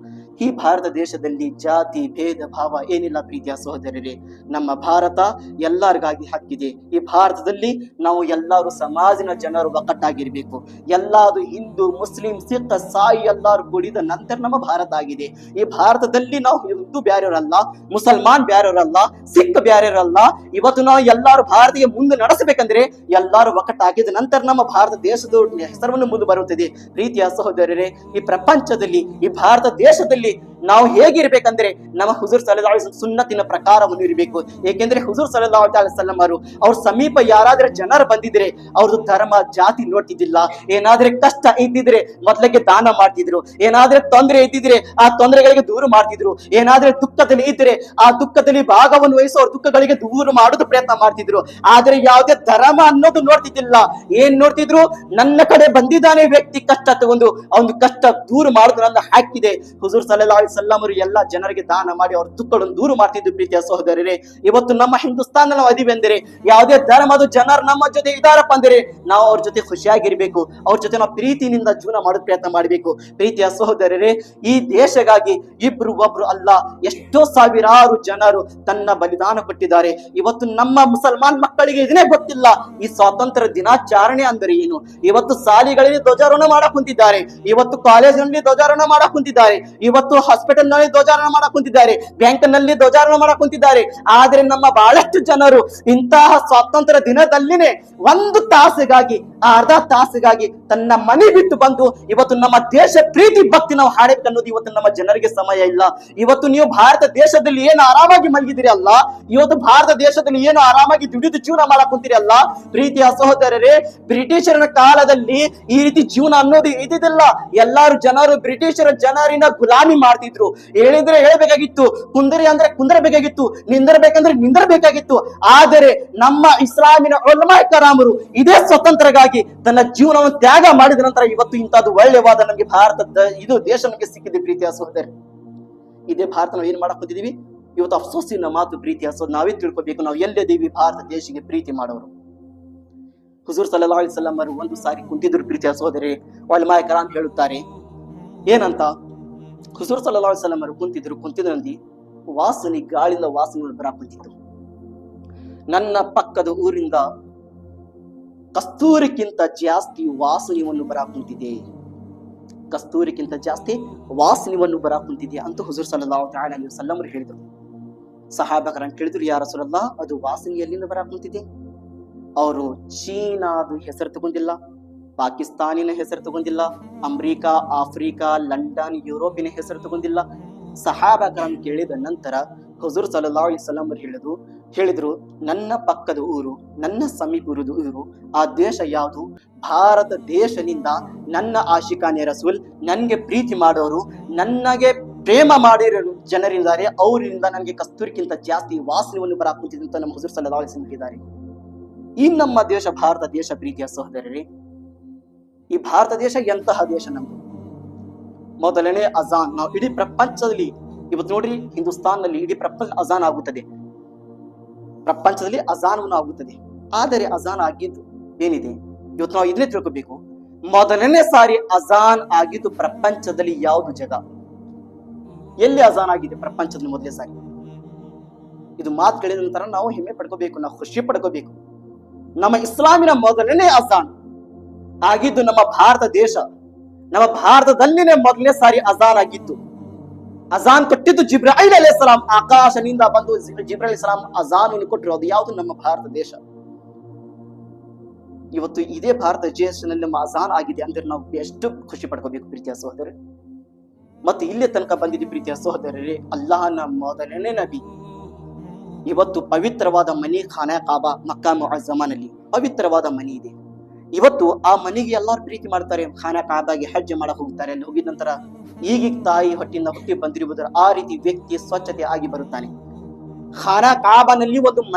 ಈ ಭಾರತ ದೇಶದಲ್ಲಿ ಜಾತಿ ಭೇದ ಭಾವ ಏನಿಲ್ಲ ಪ್ರೀತಿಯ ಸಹೋದರರೇ. ನಮ್ಮ ಭಾರತ ಎಲ್ಲರಿಗಾಗಿ ಹಕ್ಕಿದೆ. ಈ ಭಾರತದಲ್ಲಿ ನಾವು ಎಲ್ಲರೂ ಸಮಾಜಿನ ಜನರು ಒಕ್ಕಟ್ಟಾಗಿರ್ಬೇಕು. ಎಲ್ಲಾರು ಹಿಂದೂ ಮುಸ್ಲಿಂ ಸಿಖ್ ಸಾಯಿ ಎಲ್ಲರೂ ಕೂಡಿದ ನಂತರ ನಮ್ಮ ಭಾರತ ಆಗಿದೆ. ಈ ಭಾರತದಲ್ಲಿ ನಾವು ಹಿಂದೂ ಬ್ಯಾರ್ಯವರಲ್ಲ, ಮುಸಲ್ಮಾನ್ ಬ್ಯಾರ್ಯವರಲ್ಲ, ಸಿಖ್ ಬ್ಯಾರ್ಯವರಲ್ಲ. ಇವತ್ತು ನಾವು ಎಲ್ಲರೂ ಭಾರತೀಯ ಮುಂದೆ ನಡೆಸಬೇಕಂದ್ರೆ ಎಲ್ಲರೂ ಒಕ್ಕಟ್ಟಾಗಿದ ನಂತರ ನಮ್ಮ ಭಾರತ ದೇಶದ ಹೆಸರನ್ನು ಮುಂದೆ ಬರುತ್ತದೆ. ಪ್ರೀತಿಯ ಸಹೋದರರೇ, ಈ ಪ್ರಪಂಚದಲ್ಲಿ ಈ ಭಾರತ ದೇಶದಲ್ಲಿ ನಾವು ಹೇಗಿರ್ಬೇಕಂದ್ರೆ ನಮ್ಮ ಹುಜೂರ್ ಸಲ್ಲಲ್ಲಾಹು ಅಲೈಹಿ ವಸಲ್ಲಂ ಸುನ್ನತಿನ ಪ್ರಕಾರವನ್ನು ಇರಬೇಕು. ಏಕೆಂದ್ರೆ ಹುಜೂರ್ ಸಲ್ಲಲ್ಲಾಹು ಅಲೈಹಿ ವಸಲ್ಲಂ ಅವರು ಅವ್ರ ಸಮೀಪ ಯಾರಾದ್ರೆ ಜನರು ಬಂದಿದ್ರೆ ಅವ್ರದ್ದು ಧರ್ಮ ಜಾತಿ ನೋಡ್ತಿದ್ದಿಲ್ಲ. ಏನಾದ್ರೆ ಕಷ್ಟ ಇದ್ದಿದ್ರೆ ಮೊದಲಿಗೆ ದಾನ ಮಾಡ್ತಿದ್ರು, ಏನಾದ್ರೆ ತೊಂದರೆ ಇದ್ದಿದ್ರೆ ಆ ತೊಂದರೆಗಳಿಗೆ ದೂರ ಮಾಡ್ತಿದ್ರು, ಏನಾದ್ರೆ ದುಃಖದಲ್ಲಿ ಇದ್ರೆ ಆ ದುಃಖದಲ್ಲಿ ಭಾಗವನ್ನು ವಹಿಸಿ ಅವ್ರ ದುಃಖಗಳಿಗೆ ದೂರ ಮಾಡೋದು ಪ್ರಯತ್ನ ಮಾಡ್ತಿದ್ರು. ಆದ್ರೆ ಯಾವುದೇ ಧರ್ಮ ಅನ್ನೋದು ನೋಡ್ತಿದ್ದಿಲ್ಲ. ಏನ್ ನೋಡ್ತಿದ್ರು, ನನ್ನ ಕಡೆ ಬಂದಿದ್ದಾನೆ ವ್ಯಕ್ತಿ ಕಷ್ಟ ತಗೊಂಡು ಅವನು ಕಷ್ಟ ದೂರ ಮಾಡೋದು ನನ್ನ ಹಾಕಿದೆ. ಹುಜೂರ್ ಸಲ್ಲಲ್ಲಾಹು ಅಲೈಹಿ ವಸಲ್ಲಂ ಅವರು ಎಲ್ಲ ಜನರಿಗೆ ದಾನ ಮಾಡಿ ಅವ್ರ ದುಃಖಗಳನ್ನು ದೂರ ಮಾಡ್ತಿದ್ರು ಪ್ರೀತಿಯ ಸಹೋದರರೇ. ಇವತ್ತು ನಮ್ಮ ಹಿಂದೂಸ್ತಾನ ನಾವು ಅದೀವಿ ಅಂದರೆ ಯಾವುದೇ ಧರ್ಮದ ಜನರು ನಮ್ಮ ಜೊತೆ ಇದಾರಪ್ಪ ಅಂದರೆ ನಾವು ಅವ್ರ ಜೊತೆ ಖುಷಿಯಾಗಿರ್ಬೇಕು, ಅವ್ರ ಜೊತೆ ನಾವು ಪ್ರೀತಿನಿಂದ ಜೀವನ ಮಾಡೋ ಪ್ರಯತ್ನ ಮಾಡಬೇಕು. ಪ್ರೀತಿಯ ಸಹೋದರರೇ, ಈ ದೇಶಗಾಗಿ ಇಬ್ರು ಒಬ್ರು ಅಲ್ಲ, ಎಷ್ಟೋ ಸಾವಿರಾರು ಜನರು ತನ್ನ ಬಲಿದಾನ ಕೊಟ್ಟಿದ್ದಾರೆ. ಇವತ್ತು ನಮ್ಮ ಮುಸಲ್ಮಾನ್ ಮಕ್ಕಳಿಗೆ ಇದನ್ನೇ ಗೊತ್ತಿಲ್ಲ, ಈ ಸ್ವಾತಂತ್ರ್ಯ ದಿನಾಚರಣೆ ಅಂದರೆ ಏನು. ಇವತ್ತು ಶಾಲೆಗಳಲ್ಲಿ ಧ್ವಜಾರೋಹಣ ಮಾಡಕ್ ಕುಂತಿದ್ದಾರೆ, ಇವತ್ತು ಕಾಲೇಜಿನಲ್ಲಿ ಧ್ವಜಾರೋಹಣ ಮಾಡಕ್ ಕುಂತಿದ್ದಾರೆ, ಇವತ್ತು ಹಾಸ್ಪಿಟಲ್ ನಲ್ಲಿ ಧ್ವಜಾರೋಹಣ ಮಾಡಕ್ ಕುಂತಿದ್ದಾರೆ, ಬ್ಯಾಂಕ್ ನಲ್ಲಿ ಧ್ವಜಾರೋಹಣ ಮಾಡಕ್ ಕುಂತಿದ್ದಾರೆ. ಆದ್ರೆ ನಮ್ಮ ಬಹಳಷ್ಟು ಜನರು ಇಂತಹ ಸ್ವಾತಂತ್ರ್ಯ ದಿನದಲ್ಲಿನೇ 1 ತಾಸಿಗಾಗಿ ಅರ್ಧ ತಾಸಿಗಾಗಿ ತನ್ನ ಮನೆ ಬಿಟ್ಟು ಬಂದು ಇವತ್ತು ನಮ್ಮ ದೇಶ ಪ್ರೀತಿ ಭಕ್ತಿ ನಾವು ಹಾಡಬೇಕು ಅನ್ನೋದು ಇವತ್ತು ನಮ್ಮ ಜನರಿಗೆ ಸಮಯ ಇಲ್ಲ. ಇವತ್ತು ನೀವು ಭಾರತ ದೇಶದಲ್ಲಿ ಏನು ಆರಾಮಾಗಿ ಮಲಗಿದಿರಿ ಅಲ್ಲ, ಇವತ್ತು ಭಾರತ ದೇಶದಲ್ಲಿ ಏನು ಆರಾಮಾಗಿ ದುಡಿದು ಜೀವನ ಮಾಡಕ್ ಕುಂತೀರಿ ಅಲ್ಲ. ಪ್ರೀತಿಯ ಸಹೋದರರೇ, ಬ್ರಿಟಿಷರ ಕಾಲದಲ್ಲಿ ಈ ರೀತಿ ಜೀವನ ಅನ್ನೋದು ಇದ್ದಿದ್ದಿಲ್ಲ. ಎಲ್ಲಾರು ಜನರು ಬ್ರಿಟಿಷರ ಜನರಿನ ಗುಲಾಮಿ ಮಾಡ್ತಿದ್ರು. ಹೇಳಿದ್ರೆ ಹೇಳ್ಬೇಕಾಗಿತ್ತು, ಕುಂದರಿ ಅಂದ್ರೆ ಕುಂದರಬೇಕಾಗಿತ್ತು, ನಿಂದರಬೇಕಂದ್ರೆ ನಿಂದರಬೇಕಾಗಿತ್ತು. ಆದರೆ ನಮ್ಮ ಇಸ್ಲಾಮಿನ ಉಲಮಾ ಕರಾಮರು ಇದೇ ಸ್ವತಂತ್ರಗಾಗಿ ತನ್ನ ಜೀವನವನ್ನು ತ್ಯಾಗ ಮಾಡಿದ ನಂತರ ಇವತ್ತು ಇಂಥದ್ದು ಒಳ್ಳೆಯವಾದ ನಮಗೆ ಭಾರತದ ಇದು ದೇಶ ನಮಗೆ ಸಿಕ್ಕಿದೆ. ಪ್ರೀತಿಯ ಸಹೋದರ, ಇದೇ ಭಾರತ ನಾವು ಏನ್ ಮಾಡಕ್ ಬಂದಿದೀವಿ ಇವತ್ತು. ಅಫ್ಸೋಸಿನ ಮಾತು ಪ್ರೀತಿಯ ಸಹೋದರ, ನಾವೇ ತಿಳ್ಕೊಬೇಕು ನಾವು ಎಲ್ಲಿದ್ದೀವಿ. ಭಾರತ ದೇಶಕ್ಕೆ ಪ್ರೀತಿ ಮಾಡೋರು ಹುಜೂರ್ ಸಲ್ಲಲ್ಲಾಹು ಅಲೈಹಿ ವಸಲ್ಲಂ ಅವರು ಒಂದು ಸಾರಿ ಕುಂತಿದ್ರು ಪ್ರೀತಿಯ ಸಹೋದರೇ. ಉಲಮಾ ಕರಾಮ್ ಹೇಳುತ್ತಾರೆ ಏನಂತ, ಹುಜೂರ್ ಸಲ್ಲಲ್ಲಾಹು ಅಲೈಹಿ ವಸಲ್ಲಂ ಅವರು ಕುಂತಿದ್ರಂದಿ ವಾಸನೆ, ಗಾಳಿಯಿಂದ ವಾಸನೆ ಬರ ಕುಂತಿತ್ತು. ನನ್ನ ಪಕ್ಕದ ಊರಿಂದ ಕಸ್ತೂರಿಕ್ಕಿಂತ ಜಾಸ್ತಿ ವಾಸನೆಯನ್ನು ಬರ ಕುಂತಿದೆ, ಕಸ್ತೂರಿಕ್ಕಿಂತ ಜಾಸ್ತಿ ವಾಸನೆಯನ್ನು ಬರ ಕುಂತಿದೆ ಅಂತ ಹುಜೂರ್ ಸಲ್ಲಲ್ಲಾಹು ಅಲೈಹಿ ವಸಲ್ಲಂ ಅವರು ಹೇಳಿದರು. ಸಹಾಬಕರನ್ನು ಕೇಳಿದ್ರು, ಯಾ ರಸೂಲಲ್ಲಾಹ್, ಅದು ವಾಸನೆ ಎಲ್ಲಿಂದ ಬರ ಕುಂತಿದೆ? ಅವರು ಚೀನಾದು ಹೆಸರು ತಗೊಂಡಿಲ್ಲ, ಪಾಕಿಸ್ತಾನಿನ ಹೆಸರು ತಗೊಂಡಿಲ್ಲ, ಅಮೆರಿಕಾ, ಆಫ್ರಿಕಾ, ಲಂಡನ್, ಯುರೋಪಿನ ಹೆಸರು ತಗೊಂಡಿಲ್ಲ. ಸಹಾಬಕರನ್ನು ಕೇಳಿದ ನಂತರ ಹುಜೂರ್ ಸಲ್ಲಲ್ಲಾಹು ಅಲೈಹಿ ವಸಲ್ಲಂ ಅವರು ಹೇಳಿದ್ರು, ನನ್ನ ಪಕ್ಕದ ಊರು, ನನ್ನ ಸಮೀಪ ಊರು, ಆ ದೇಶ ಯಾವುದು? ಭಾರತ ದೇಶದಿಂದ ನನ್ನ ಆಶಿಕಾನೆ ರಸೂಲ್, ನನಗೆ ಪ್ರೀತಿ ಮಾಡೋರು, ನನಗೆ ಪ್ರೇಮ ಮಾಡಿರೋ ಜನರಿದ್ದಾರೆ, ಅವರಿಂದ ನನಗೆ ಕಸ್ತೂರಿಗಿಂತ ಜಾಸ್ತಿ ವಾಸನೆಯನ್ನು ಬರ ಕುಂತಿದೆ ಅಂತ ನಮ್ಮ ಹುಜೂರ್ ಸಲ್ಲಲ್ಲಾಹು ಅಲೈಹಿ ವಸಲ್ಲಂ ಹೇಳಿದ್ದಾರೆ. ಈ ನಮ್ಮ ದೇಶ ಭಾರತ ದೇಶ ಪ್ರೀತಿಯ ಸಹೋದರರೇ, ಈ ಭಾರತ ದೇಶ ಎಂತಹ ದೇಶ ನಮ್ದು. ಮೊದಲನೇ ಅಜಾನ್, ನಾವು ಇಡೀ ಪ್ರಪಂಚದಲ್ಲಿ ಇವತ್ತು ನೋಡ್ರಿ, ಹಿಂದೂಸ್ತಾನ್ನಲ್ಲಿ ಇಡೀ ಪ್ರಪಂಚ ಅಜಾನ್ ಆಗುತ್ತದೆ, ಪ್ರಪಂಚದಲ್ಲಿ ಅಜಾನವನ್ನು ಆಗುತ್ತದೆ. ಆದರೆ ಅಜಾನ್ ಆಗಿದ್ದು ಏನಿದೆ, ಇವತ್ತು ನಾವು ಇದನ್ನೇ ತಿಳ್ಕೋಬೇಕು. ಮೊದಲನೇ ಸಾರಿ ಅಜಾನ್ ಆಗಿದ್ದು ಪ್ರಪಂಚದಲ್ಲಿ ಯಾವುದು ಜಾಗ, ಎಲ್ಲಿ ಅಜಾನ್ ಆಗಿದೆ ಪ್ರಪಂಚದಲ್ಲಿ ಮೊದಲನೇ ಸಾರಿ? ಇದು ಮಾತು ಕೇಳಿದ ನಂತರ ನಾವು ಹೆಮ್ಮೆ ಪಡ್ಕೋಬೇಕು, ನಾವು ಖುಷಿ ಪಡ್ಕೋಬೇಕು. ನಮ್ಮ ಇಸ್ಲಾಮಿನ ಮೊದಲನೇ ಅಜಾನ್ ಆಗಿದ್ದು ನಮ್ಮ ಭಾರತ ದೇಶ, ನಮ್ಮ ಭಾರತದಲ್ಲಿನೇ ಮೊದಲನೇ ಸಾರಿ ಅಜಾನ್ ಆಗಿತ್ತು. ಅಜಾನ್ ಕೊಟ್ಟಿದ್ದು ಜಿಬ್ರಾಯಿಲ್ ಅಲೈಹಿಸ್ಸಲಾಂ, ಆಕಾಶನಿಂದ ಬಂದು ಜಿಬ್ರಾಯಿಲ್ ಅಲೈಹಿಸ್ಸಲಾಂ ಅಜಾನ್ ಕೊಟ್ಟಿರೋದು ಯಾವುದು? ನಮ್ಮ ಭಾರತ ದೇಶ. ಇವತ್ತು ಇದೇ ಭಾರತ ದೇಶದಲ್ಲಿ ನಮ್ಮ ಅಜಾನ್ ಆಗಿದೆ ಅಂದ್ರೆ ನಾವು ಎಷ್ಟು ಖುಷಿ ಪಡ್ಕೋಬೇಕು ಪ್ರೀತಿಯ ಸಹೋದರರೇ. ಮತ್ತು ಇಲ್ಲಿ ತನಕ ಬಂದಿದೆ ಪ್ರೀತಿಯ ಸಹೋದರರೇ, ಅಲ್ಲಾಹನ ಮೊದಲನೇ ನಬಿ. ಇವತ್ತು ಪವಿತ್ರವಾದ ಮನಿ ಖಾನಾ ಕಾಬಾ, ಮಕ್ಕಾ ಮುಅಜ್ಜಮಾನಲ್ಲಿ ಪವಿತ್ರವಾದ ಮನಿ ಇದೆ. ಇವತ್ತು ಆ ಮನೆಗೆ ಎಲ್ಲರೂ ಪ್ರೀತಿ ಮಾಡ್ತಾರೆ, ಖಾನಾ ಕಾಬಾಗೆ ಹಜ್ ಮಾಡಕ್ ಹೋಗ್ತಾರೆ. ಅಲ್ಲಿ ಹೋಗಿದ ನಂತರ ಈಗೀಗ ತಾಯಿ ಹೊಟ್ಟಿಂದ ಹುಟ್ಟಿ ಬಂದಿರುವುದರ ಆ ರೀತಿ ವ್ಯಕ್ತಿ ಸ್ವಚ್ಛತೆ ಆಗಿ ಬರುತ್ತಾನೆ. ಖಾನಾ ಕಾಬಾನಲ್ಲಿ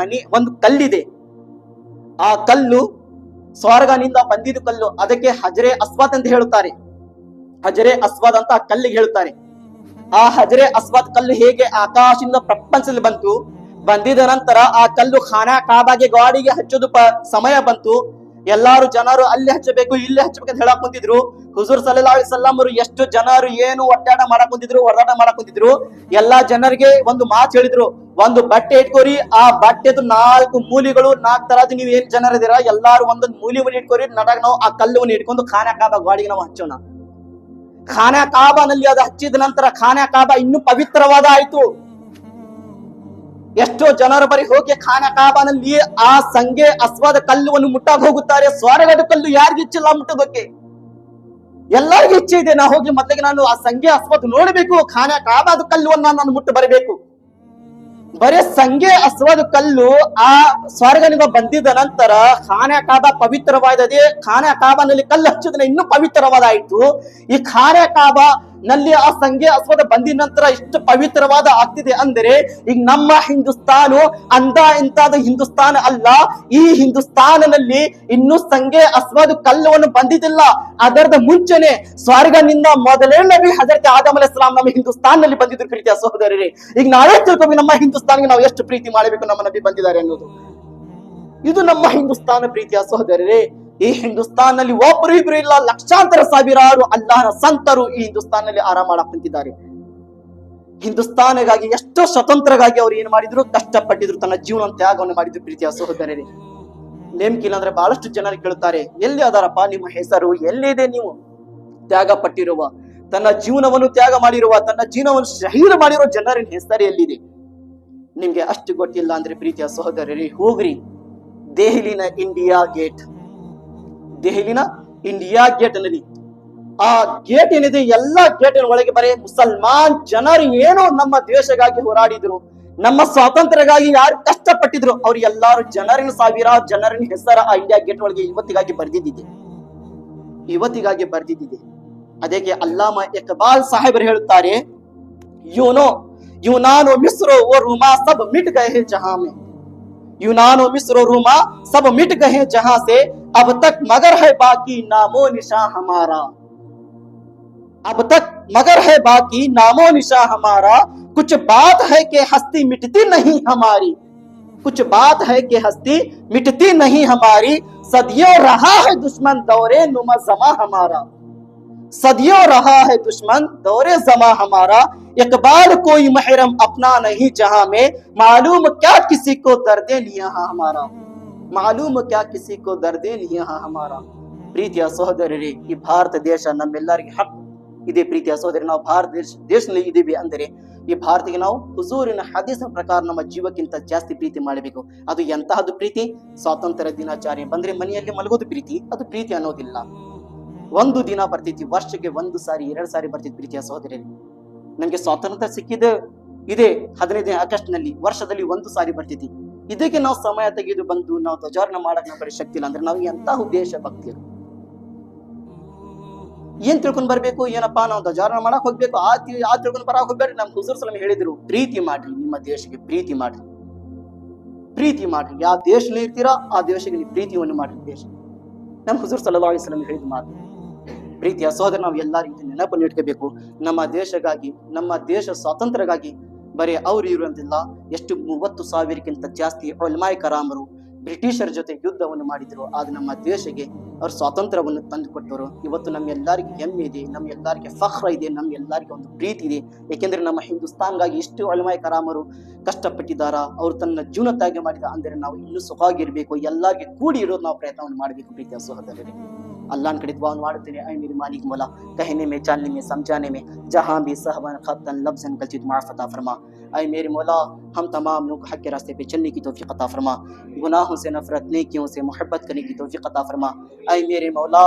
ಒಂದು ಕಲ್ಲಿದೆ. ಆ ಕಲ್ಲು ಸ್ವರ್ಗನಿಂದ ಬಂದಿದ್ದು ಕಲ್ಲು, ಅದಕ್ಕೆ ಹಜರೆ ಅಸ್ವಾದ್ ಅಂತ ಹೇಳುತ್ತಾರೆ. ಹಜರೆ ಅಸ್ವಾದ್ ಅಂತ ಆ ಕಲ್ಲಿಗೆ ಹೇಳುತ್ತಾರೆ. ಆ ಹಜರೆ ಅಸ್ವಾದ್ ಕಲ್ಲು ಹೇಗೆ ಆಕಾಶದಿಂದ ಪ್ರಪಂಚದಲ್ಲಿ ಬಂದಿದ ನಂತರ ಆ ಕಲ್ಲು ಖಾನಾ ಕಾಬಾಗೆ ಗಾಡಿಗೆ ಹಚ್ಚೋದು ಸಮಯ ಬಂತು. ಎಲ್ಲಾರು ಜನರು ಅಲ್ಲಿ ಹಚ್ಚಬೇಕು ಇಲ್ಲಿ ಹಚ್ಚಬೇಕು ಅಂತ ಹೇಳಕ್ ಕುಂತಿದ್ರು. ಹುಜೂರ್ ಸಲ್ಲಲ್ಲಾಹು ಅಲೈಹಿ ವಸಲ್ಲಂ ಅವರು ಎಷ್ಟು ಜನರು ಏನು ಒಟ್ಟಾಟ ಮಾಡಕ್ ಕುಂತಿದ್ರು, ಹೊರದಾಟ ಮಾಡಕ್ ಕುಂತಿದ್ರು. ಎಲ್ಲಾ ಜನರಿಗೆ ಒಂದು ಮಾತು ಹೇಳಿದ್ರು, ಒಂದು ಬಟ್ಟೆ ಇಟ್ಕೋರಿ, ಆ ಬಟ್ಟೆದು 4 ಮೂಲಿಗಳು 4 ತರದ್ ನೀವು ಏನ್ ಜನರಿದ್ದೀರಾ ಎಲ್ಲಾರು ಒಂದೊಂದು ಮೂಲಿವನ್ನು ಇಟ್ಕೋರಿ, ನಡಾಗ ನಾವು ಆ ಕಲ್ಲುವನ್ನು ಇಟ್ಕೊಂಡು ಖಾನಾ ಕಾಬಾ ಗಾಡಿಗೆ ನಾವು ಹಚ್ಚೋಣ. ಖಾನಾ ಕಾಬಾನಲ್ಲಿ ಅದು ಹಚ್ಚಿದ ನಂತರ ಖಾನಾ ಕಾಬಾ ಇನ್ನೂ ಪವಿತ್ರವಾದ ಆಯ್ತು. ಎಷ್ಟೋ ಜನರು ಬರೀ ಹೋಗಿ ಖಾನಾ ಕಾಬಾನಲ್ಲಿ ಆ ಸಂಗೆ ಅಸ್ವಾದ ಕಲ್ಲುವನ್ನು ಮುಟ್ಟಾಗ ಹೋಗುತ್ತಾರೆ. ಸ್ವರ್ಗದ ಕಲ್ಲು ಯಾರಿಗೂ ಇಚ್ಛಿಲ್ಲ ಮುಟ್ಟೋದಕ್ಕೆ, ಎಲ್ಲರಿಗೂ ಇಚ್ಛೆ ಇದೆ. ನಾ ಹೋಗಿ ಮೊದಲಿಗೆ ನಾನು ಆ ಸಂಗೆ ಅಸ್ವಾದ ನೋಡಬೇಕು, ಖಾನಾ ಕಾಬಾದ ಕಲ್ಲುವನ್ನು ನಾನು ಮುಟ್ಟು ಬರಬೇಕು. ಬರೇ ಸಂಗೆ ಅಸ್ವಾದ ಕಲ್ಲು ಆ ಸ್ವರ್ಗನಿಂದ ಬಂದಿದ ನಂತರ ಖಾನಾ ಕಾಬಾ ಪವಿತ್ರವಾದದೆ. ಖಾನಾ ಕಾಬಾನಲ್ಲಿ ಕಲ್ಲು ಹಚ್ಚೋದನ್ನ ಇನ್ನೂ ಪವಿತ್ರವಾದ ಆಯ್ತು. ಈ ಖಾನಾ ಕಾಬಾ ನಲ್ಲಿ ಆ ಸಂಗೆ ಅಸ್ವಾದ ಬಂದಿದ ನಂತರ ಇಷ್ಟು ಪವಿತ್ರವಾದ ಆಗ್ತಿದೆ ಅಂದರೆ ಈಗ ನಮ್ಮ ಹಿಂದೂಸ್ತಾನು ಇಂತಾದ ಹಿಂದೂಸ್ತಾನ ಅಲ್ಲ. ಈ ಹಿಂದೂಸ್ತಾನಲ್ಲಿ ಇನ್ನೂ ಸಂಗೆ ಅಸ್ವಾದ ಕಲ್ಲುವನ್ನು ಬಂದಿದ್ದಿಲ್ಲ. ಅದರದ ಮುಂಚೆನೆ ಸ್ವರ್ಗನಿಂದ ಮೊದಲೇ ನಬಿ ಹಜರತ್ ಆದಮ್ ಅಲೈಹಿಸ್ಸಲಾಂ ನಮ್ಮ ಹಿಂದೂಸ್ತಾನಲ್ಲಿ ಬಂದಿದ್ರು ಪ್ರೀತಿಯ ಸಹೋದರರೇ. ಈಗ ನಾವೇ ತಿಳ್ಕೊಬೇಕು ನಮ್ಮ ಹಿಂದೂಸ್ತಾನಿಗೆ ನಾವು ಎಷ್ಟು ಪ್ರೀತಿ ಮಾಡಬೇಕು, ನಮ್ಮ ನಬಿ ಬಂದಿದ್ದಾರೆ ಅನ್ನೋದು. ಇದು ನಮ್ಮ ಹಿಂದೂಸ್ತಾನ ಪ್ರೀತಿಯ ಸಹೋದರರೇ. ಈ ಹಿಂದೂಸ್ತಾನಲ್ಲಿ ಒಬ್ಬರು ಇಬ್ರು ಇಲ್ಲ, ಲಕ್ಷಾಂತರ ಸಾವಿರಾರು ಅಲ್ಲಾಹನ ಸಂತರು ಈ ಹಿಂದೂಸ್ತಾನಲ್ಲಿ ಆರಾಮ ಮಾಡಕ್ ಕುಂತಿದ್ದಾರೆ. ಹಿಂದೂಸ್ತಾನಿಗಾಗಿ ಎಷ್ಟೋ ಸ್ವತಂತ್ರಗಾಗಿ ಅವ್ರು ಏನ್ ಮಾಡಿದ್ರು, ಕಷ್ಟಪಟ್ಟಿದ್ರು, ತನ್ನ ಜೀವನ ತ್ಯಾಗವನ್ನು ಮಾಡಿದ್ರು ಪ್ರೀತಿಯ ಸಹೋದರರೇ. ನೇಮಕಿಲ್ಲ ಅಂದ್ರೆ ಬಹಳಷ್ಟು ಜನರು ಕೇಳುತ್ತಾರೆ, ಎಲ್ಲಿ ಅದಾರಪ್ಪ ನಿಮ್ಮ ಹೆಸರು, ಎಲ್ಲಿದೆ ನೀವು ತ್ಯಾಗ ಪಟ್ಟಿರುವ, ತನ್ನ ಜೀವನವನ್ನು ತ್ಯಾಗ ಮಾಡಿರುವ, ತನ್ನ ಜೀವನವನ್ನು ಶಹೀದ್ ಮಾಡಿರುವ ಜನರಿನ ಹೆಸರು ಎಲ್ಲಿದೆ? ನಿಮ್ಗೆ ಅಷ್ಟು ಗೊತ್ತಿಲ್ಲ ಅಂದ್ರೆ ಪ್ರೀತಿಯ ಸಹೋದರರೇ, ಹೋಗ್ರಿ ದೆಹಲಿನ ಇಂಡಿಯಾ ಗೇಟ್, ದೆಹಲಿನ ಇಂಡಿಯಾ ಗೇಟ್ ನಲ್ಲಿ ಆ ಗೇಟ್ ಏನಿದೆ, ಎಲ್ಲಾ ಗೇಟಿನ ಒಳಗೆ ಬರೀ ಮುಸಲ್ಮಾನ್ ಜನರು ಏನೋ ನಮ್ಮ ದೇಶಗಾಗಿ ಹೋರಾಡಿದ್ರು, ನಮ್ಮ ಸ್ವಾತಂತ್ರ್ಯಕ್ಕಾಗಿ ಯಾರು ಕಷ್ಟಪಟ್ಟಿದ್ರು, ಅವ್ರು ಎಲ್ಲಾರು ಜನರಿನ ಸಾವಿರಾರು ಜನರಿನ ಹೆಸರ ಆ ಇಂಡಿಯಾ ಗೇಟ್ ಒಳಗೆ ಇವತ್ತಿಗಾಗಿ ಬರ್ದಿದ್ದಿದೆ. ಅದಕ್ಕೆ ಅಲ್ಲಾಮ ಇಕ್ಬಾಲ್ ಸಾಹೇಬರು ಹೇಳುತ್ತಾರೆ, यूनान और मिस्र और रूमा सब मिट गए हैं जहां में, यूनान और मिस्र और रूमा सब मिट गए हैं जहां से, अब तक मगर है बाकी नामो निशां हमारा, अब तक मगर है बाकी नामो निशां हमारा, कुछ बात है कि हस्ती मिटती नहीं हमारी, कुछ बात है कि हस्ती मिटती नहीं हमारी, सदियों रहा है दुश्मन दौरे नुमा जमा हमारा, सदियों रहा है दुश्मन दौरे जमा हमारा, इकबाल कोई महरम अपना नहीं जहां में, मालूम क्या किसी को दर्दे लिया हमारा, मालूम क्या किसी को दर्दे लिया हमारा. ಪ್ರೀತಿಯ ಸಹೋದರರೇ, ಈ ಭಾರತ ದೇಶ ನಮ್ಮೆಲ್ಲರಿಗೆ ಹಕ್ಕು ಇದೆ. ಪ್ರೀತಿಯ ಸಹೋದರಿ, ನಾವು ಭಾರತ ದೇಶದಲ್ಲಿ ಇದ್ದೀವಿ ಅಂದರೆ ಈ ಭಾರತಿಗೆ ನಾವು ಹುಜೂರಿನ ಹದೀಸಿನ ಪ್ರಕಾರ ನಮ್ಮ ಜೀವಕ್ಕಿಂತ ಜಾಸ್ತಿ ಪ್ರೀತಿ ಮಾಡಬೇಕು. ಅದು ಎಂತಹದ್ದು ಪ್ರೀತಿ? ಸ್ವಾತಂತ್ರ್ಯ ದಿನಾಚರಣೆ ಬಂದ್ರೆ ಮನೆಯಲ್ಲಿ ಮಲಗೋದು ಪ್ರೀತಿ, ಅದು ಪ್ರೀತಿ ಅನ್ನೋದಿಲ್ಲ. ಒಂದು ದಿನ ಬರ್ತೈತಿ, ವರ್ಷಕ್ಕೆ 1 ಸಾರಿ 2 ಸಾರಿ ಬರ್ತೈತಿ. ಪ್ರೀತಿಯ ಸಹೋದರರೇ, ನಮ್ಗೆ ಸ್ವಾತಂತ್ರ್ಯ ಸಿಕ್ಕಿದೆ ಇದೆ 15ನೇ ಆಗಸ್ಟ್ ನಲ್ಲಿ, ವರ್ಷದಲ್ಲಿ 1 ಸಾರಿ ಬರ್ತೈತಿ. ಇದಕ್ಕೆ ನಾವು ಸಮಯ ತೆಗೆದು ಬಂದು ನಾವು ಧ್ವಜಾರೋಹಣ ಮಾಡಕ್ ನಾವು ಬರೀ ಶಕ್ತಿ ಇಲ್ಲ ಅಂದ್ರೆ ನಾವು ಎಂತಹ ದೇಶ ಭಕ್ತಿಯರು? ಏನ್ ತಿಳ್ಕೊಂಡ್ ಬರ್ಬೇಕು? ಏನಪ್ಪಾ ನಾವು ಧ್ವಜಾರೋಹಣ ಮಾಡಕ್ ಹೋಗ್ಬೇಕು, ಆ ತಿಳ್ಕೊಂಡ್ ಬರಕ್ ಹೋಗ್ಬೇಡ್ರಿ. ನಮ್ ಹುಜೂರ್ ಸಲ್ಲಲ್ಲಾಹು ಅಲೈಹಿ ಹೇಳಿದ್ರು, ಪ್ರೀತಿ ಮಾಡ್ರಿ, ನಿಮ್ಮ ದೇಶಕ್ಕೆ ಪ್ರೀತಿ ಮಾಡ್ರಿ, ಪ್ರೀತಿ ಮಾಡ್ರಿ. ಯಾವ ದೇಶದಲ್ಲಿ ಇರ್ತೀರಾ ಆ ದೇಶಕ್ಕೆ ನೀವು ಪ್ರೀತಿಯನ್ನು ಮಾಡ್ರಿ. ದೇಶ ನಮ್ ಹುಜೂರ್ ಸಲ್ಲಲ್ಲಾಹು ಅಲೈಹಿ ವಸಲ್ಲಂ ಹೇಳಿದ ಮಾತು. ಪ್ರೀತಿಯ ಸಹೋದರ, ನಾವು ಎಲ್ಲರಿಗೂ ನೆನಪನ್ನು ಇಟ್ಕೋಬೇಕು. ನಮ್ಮ ದೇಶಕ್ಕಾಗಿ, ನಮ್ಮ ದೇಶ ಸ್ವಾತಂತ್ರ್ಯಕ್ಕಾಗಿ ಬರೀ ಅವ್ರು ಇರುವಂತಿಲ್ಲ, ಎಷ್ಟು 30,000ಕ್ಕಿಂತ ಜಾಸ್ತಿ ಉಲಮಾए ಕರಾಮರು ಬ್ರಿಟಿಷರ ಜೊತೆ ಯುದ್ಧವನ್ನು ಮಾಡಿದ್ರು. ಆದ್ರೆ ನಮ್ಮ ದೇಶಕ್ಕೆ ಅವ್ರು ಸ್ವಾತಂತ್ರ್ಯವನ್ನು ತಂದು ಕೊಟ್ಟರು. ಇವತ್ತು ನಮ್ಮೆಲ್ಲರಿಗೆ ಹೆಮ್ಮೆ ಇದೆ, ನಮ್ಮೆಲ್ಲರಿಗೆ ಫಖ್ರ ಇದೆ, ನಮ್ಮೆಲ್ಲರಿಗೆ ಒಂದು ಪ್ರೀತಿ ಇದೆ. ಏಕೆಂದ್ರೆ ನಮ್ಮ ಹಿಂದೂಸ್ತಾನ್ಗಾಗಿ ಇಷ್ಟು ಉಲಮಾए ಕರಾಮರು ಕಷ್ಟಪಟ್ಟಿದ್ದಾರ, ಅವ್ರು ತನ್ನ ಜೀವನ ತ್ಯಾಗ ಮಾಡಿದ. ಅಂದರೆ ನಾವು ಇನ್ನೂ ಸುಖವಾಗಿರ್ಬೇಕು, ಎಲ್ಲರಿಗೆ ಕೂಡಿ ಇರೋದು ನಾವು ಪ್ರಯತ್ನವನ್ನು ಮಾಡಬೇಕು. ಪ್ರೀತಿಯ ಸಹೋದರರೇ, अल्लाह कड़ी दुआ मारते हैं, ऐ मेरे मालिक मौला, कहने में, चलने में, समझाने में जहाँ भी सहवन खतन लफ्जन गलती माफ़ अता फरमा। ऐ मेरे मौला, हम तमाम लोग हक के रास्ते पे चलने की तौफीक अता फरमा, गुनाहों से नफरत, नेकियों से मोहब्बत करने की तौफीक अता फरमा। ऐ मेरे मौला,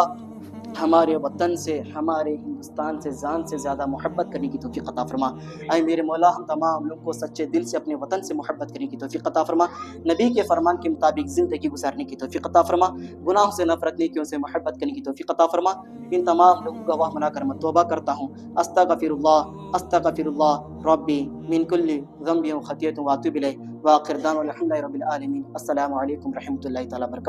हमारे वतन से, हमारे हिंदुस्तान से जान से ज़्यादा मोहब्बत करने की तौफीक अता फरमा। ऐ मेरे मौला, हम तमाम लोग को सच्चे दिल से अपने वतन से मोहब्बत करने की तौफीक अता फरमा, नबी के फरमान के मुताबिक ज़िंदगी गुजारने की तौफीक अता फरमा, गुनाहों से नफरत, नेकियों से मोहब्बत करने की तौफीक अता फरमा। इन तमाम लोगों का गवाह बनाकर मैं तौबा करता हूँ। अस्तगफिरुल्लाह अस्तगफिरुल्लाह रब्बी मिन कुल्ली ज़ंबि व खतियतिन व अतूबु इलैह व आखिर दाना अल्हम्दुलिल्लाहि रब्बिल आलमीन। अस्सलामु अलैकुम रहमतुल्लाहि तआला बरकातहू।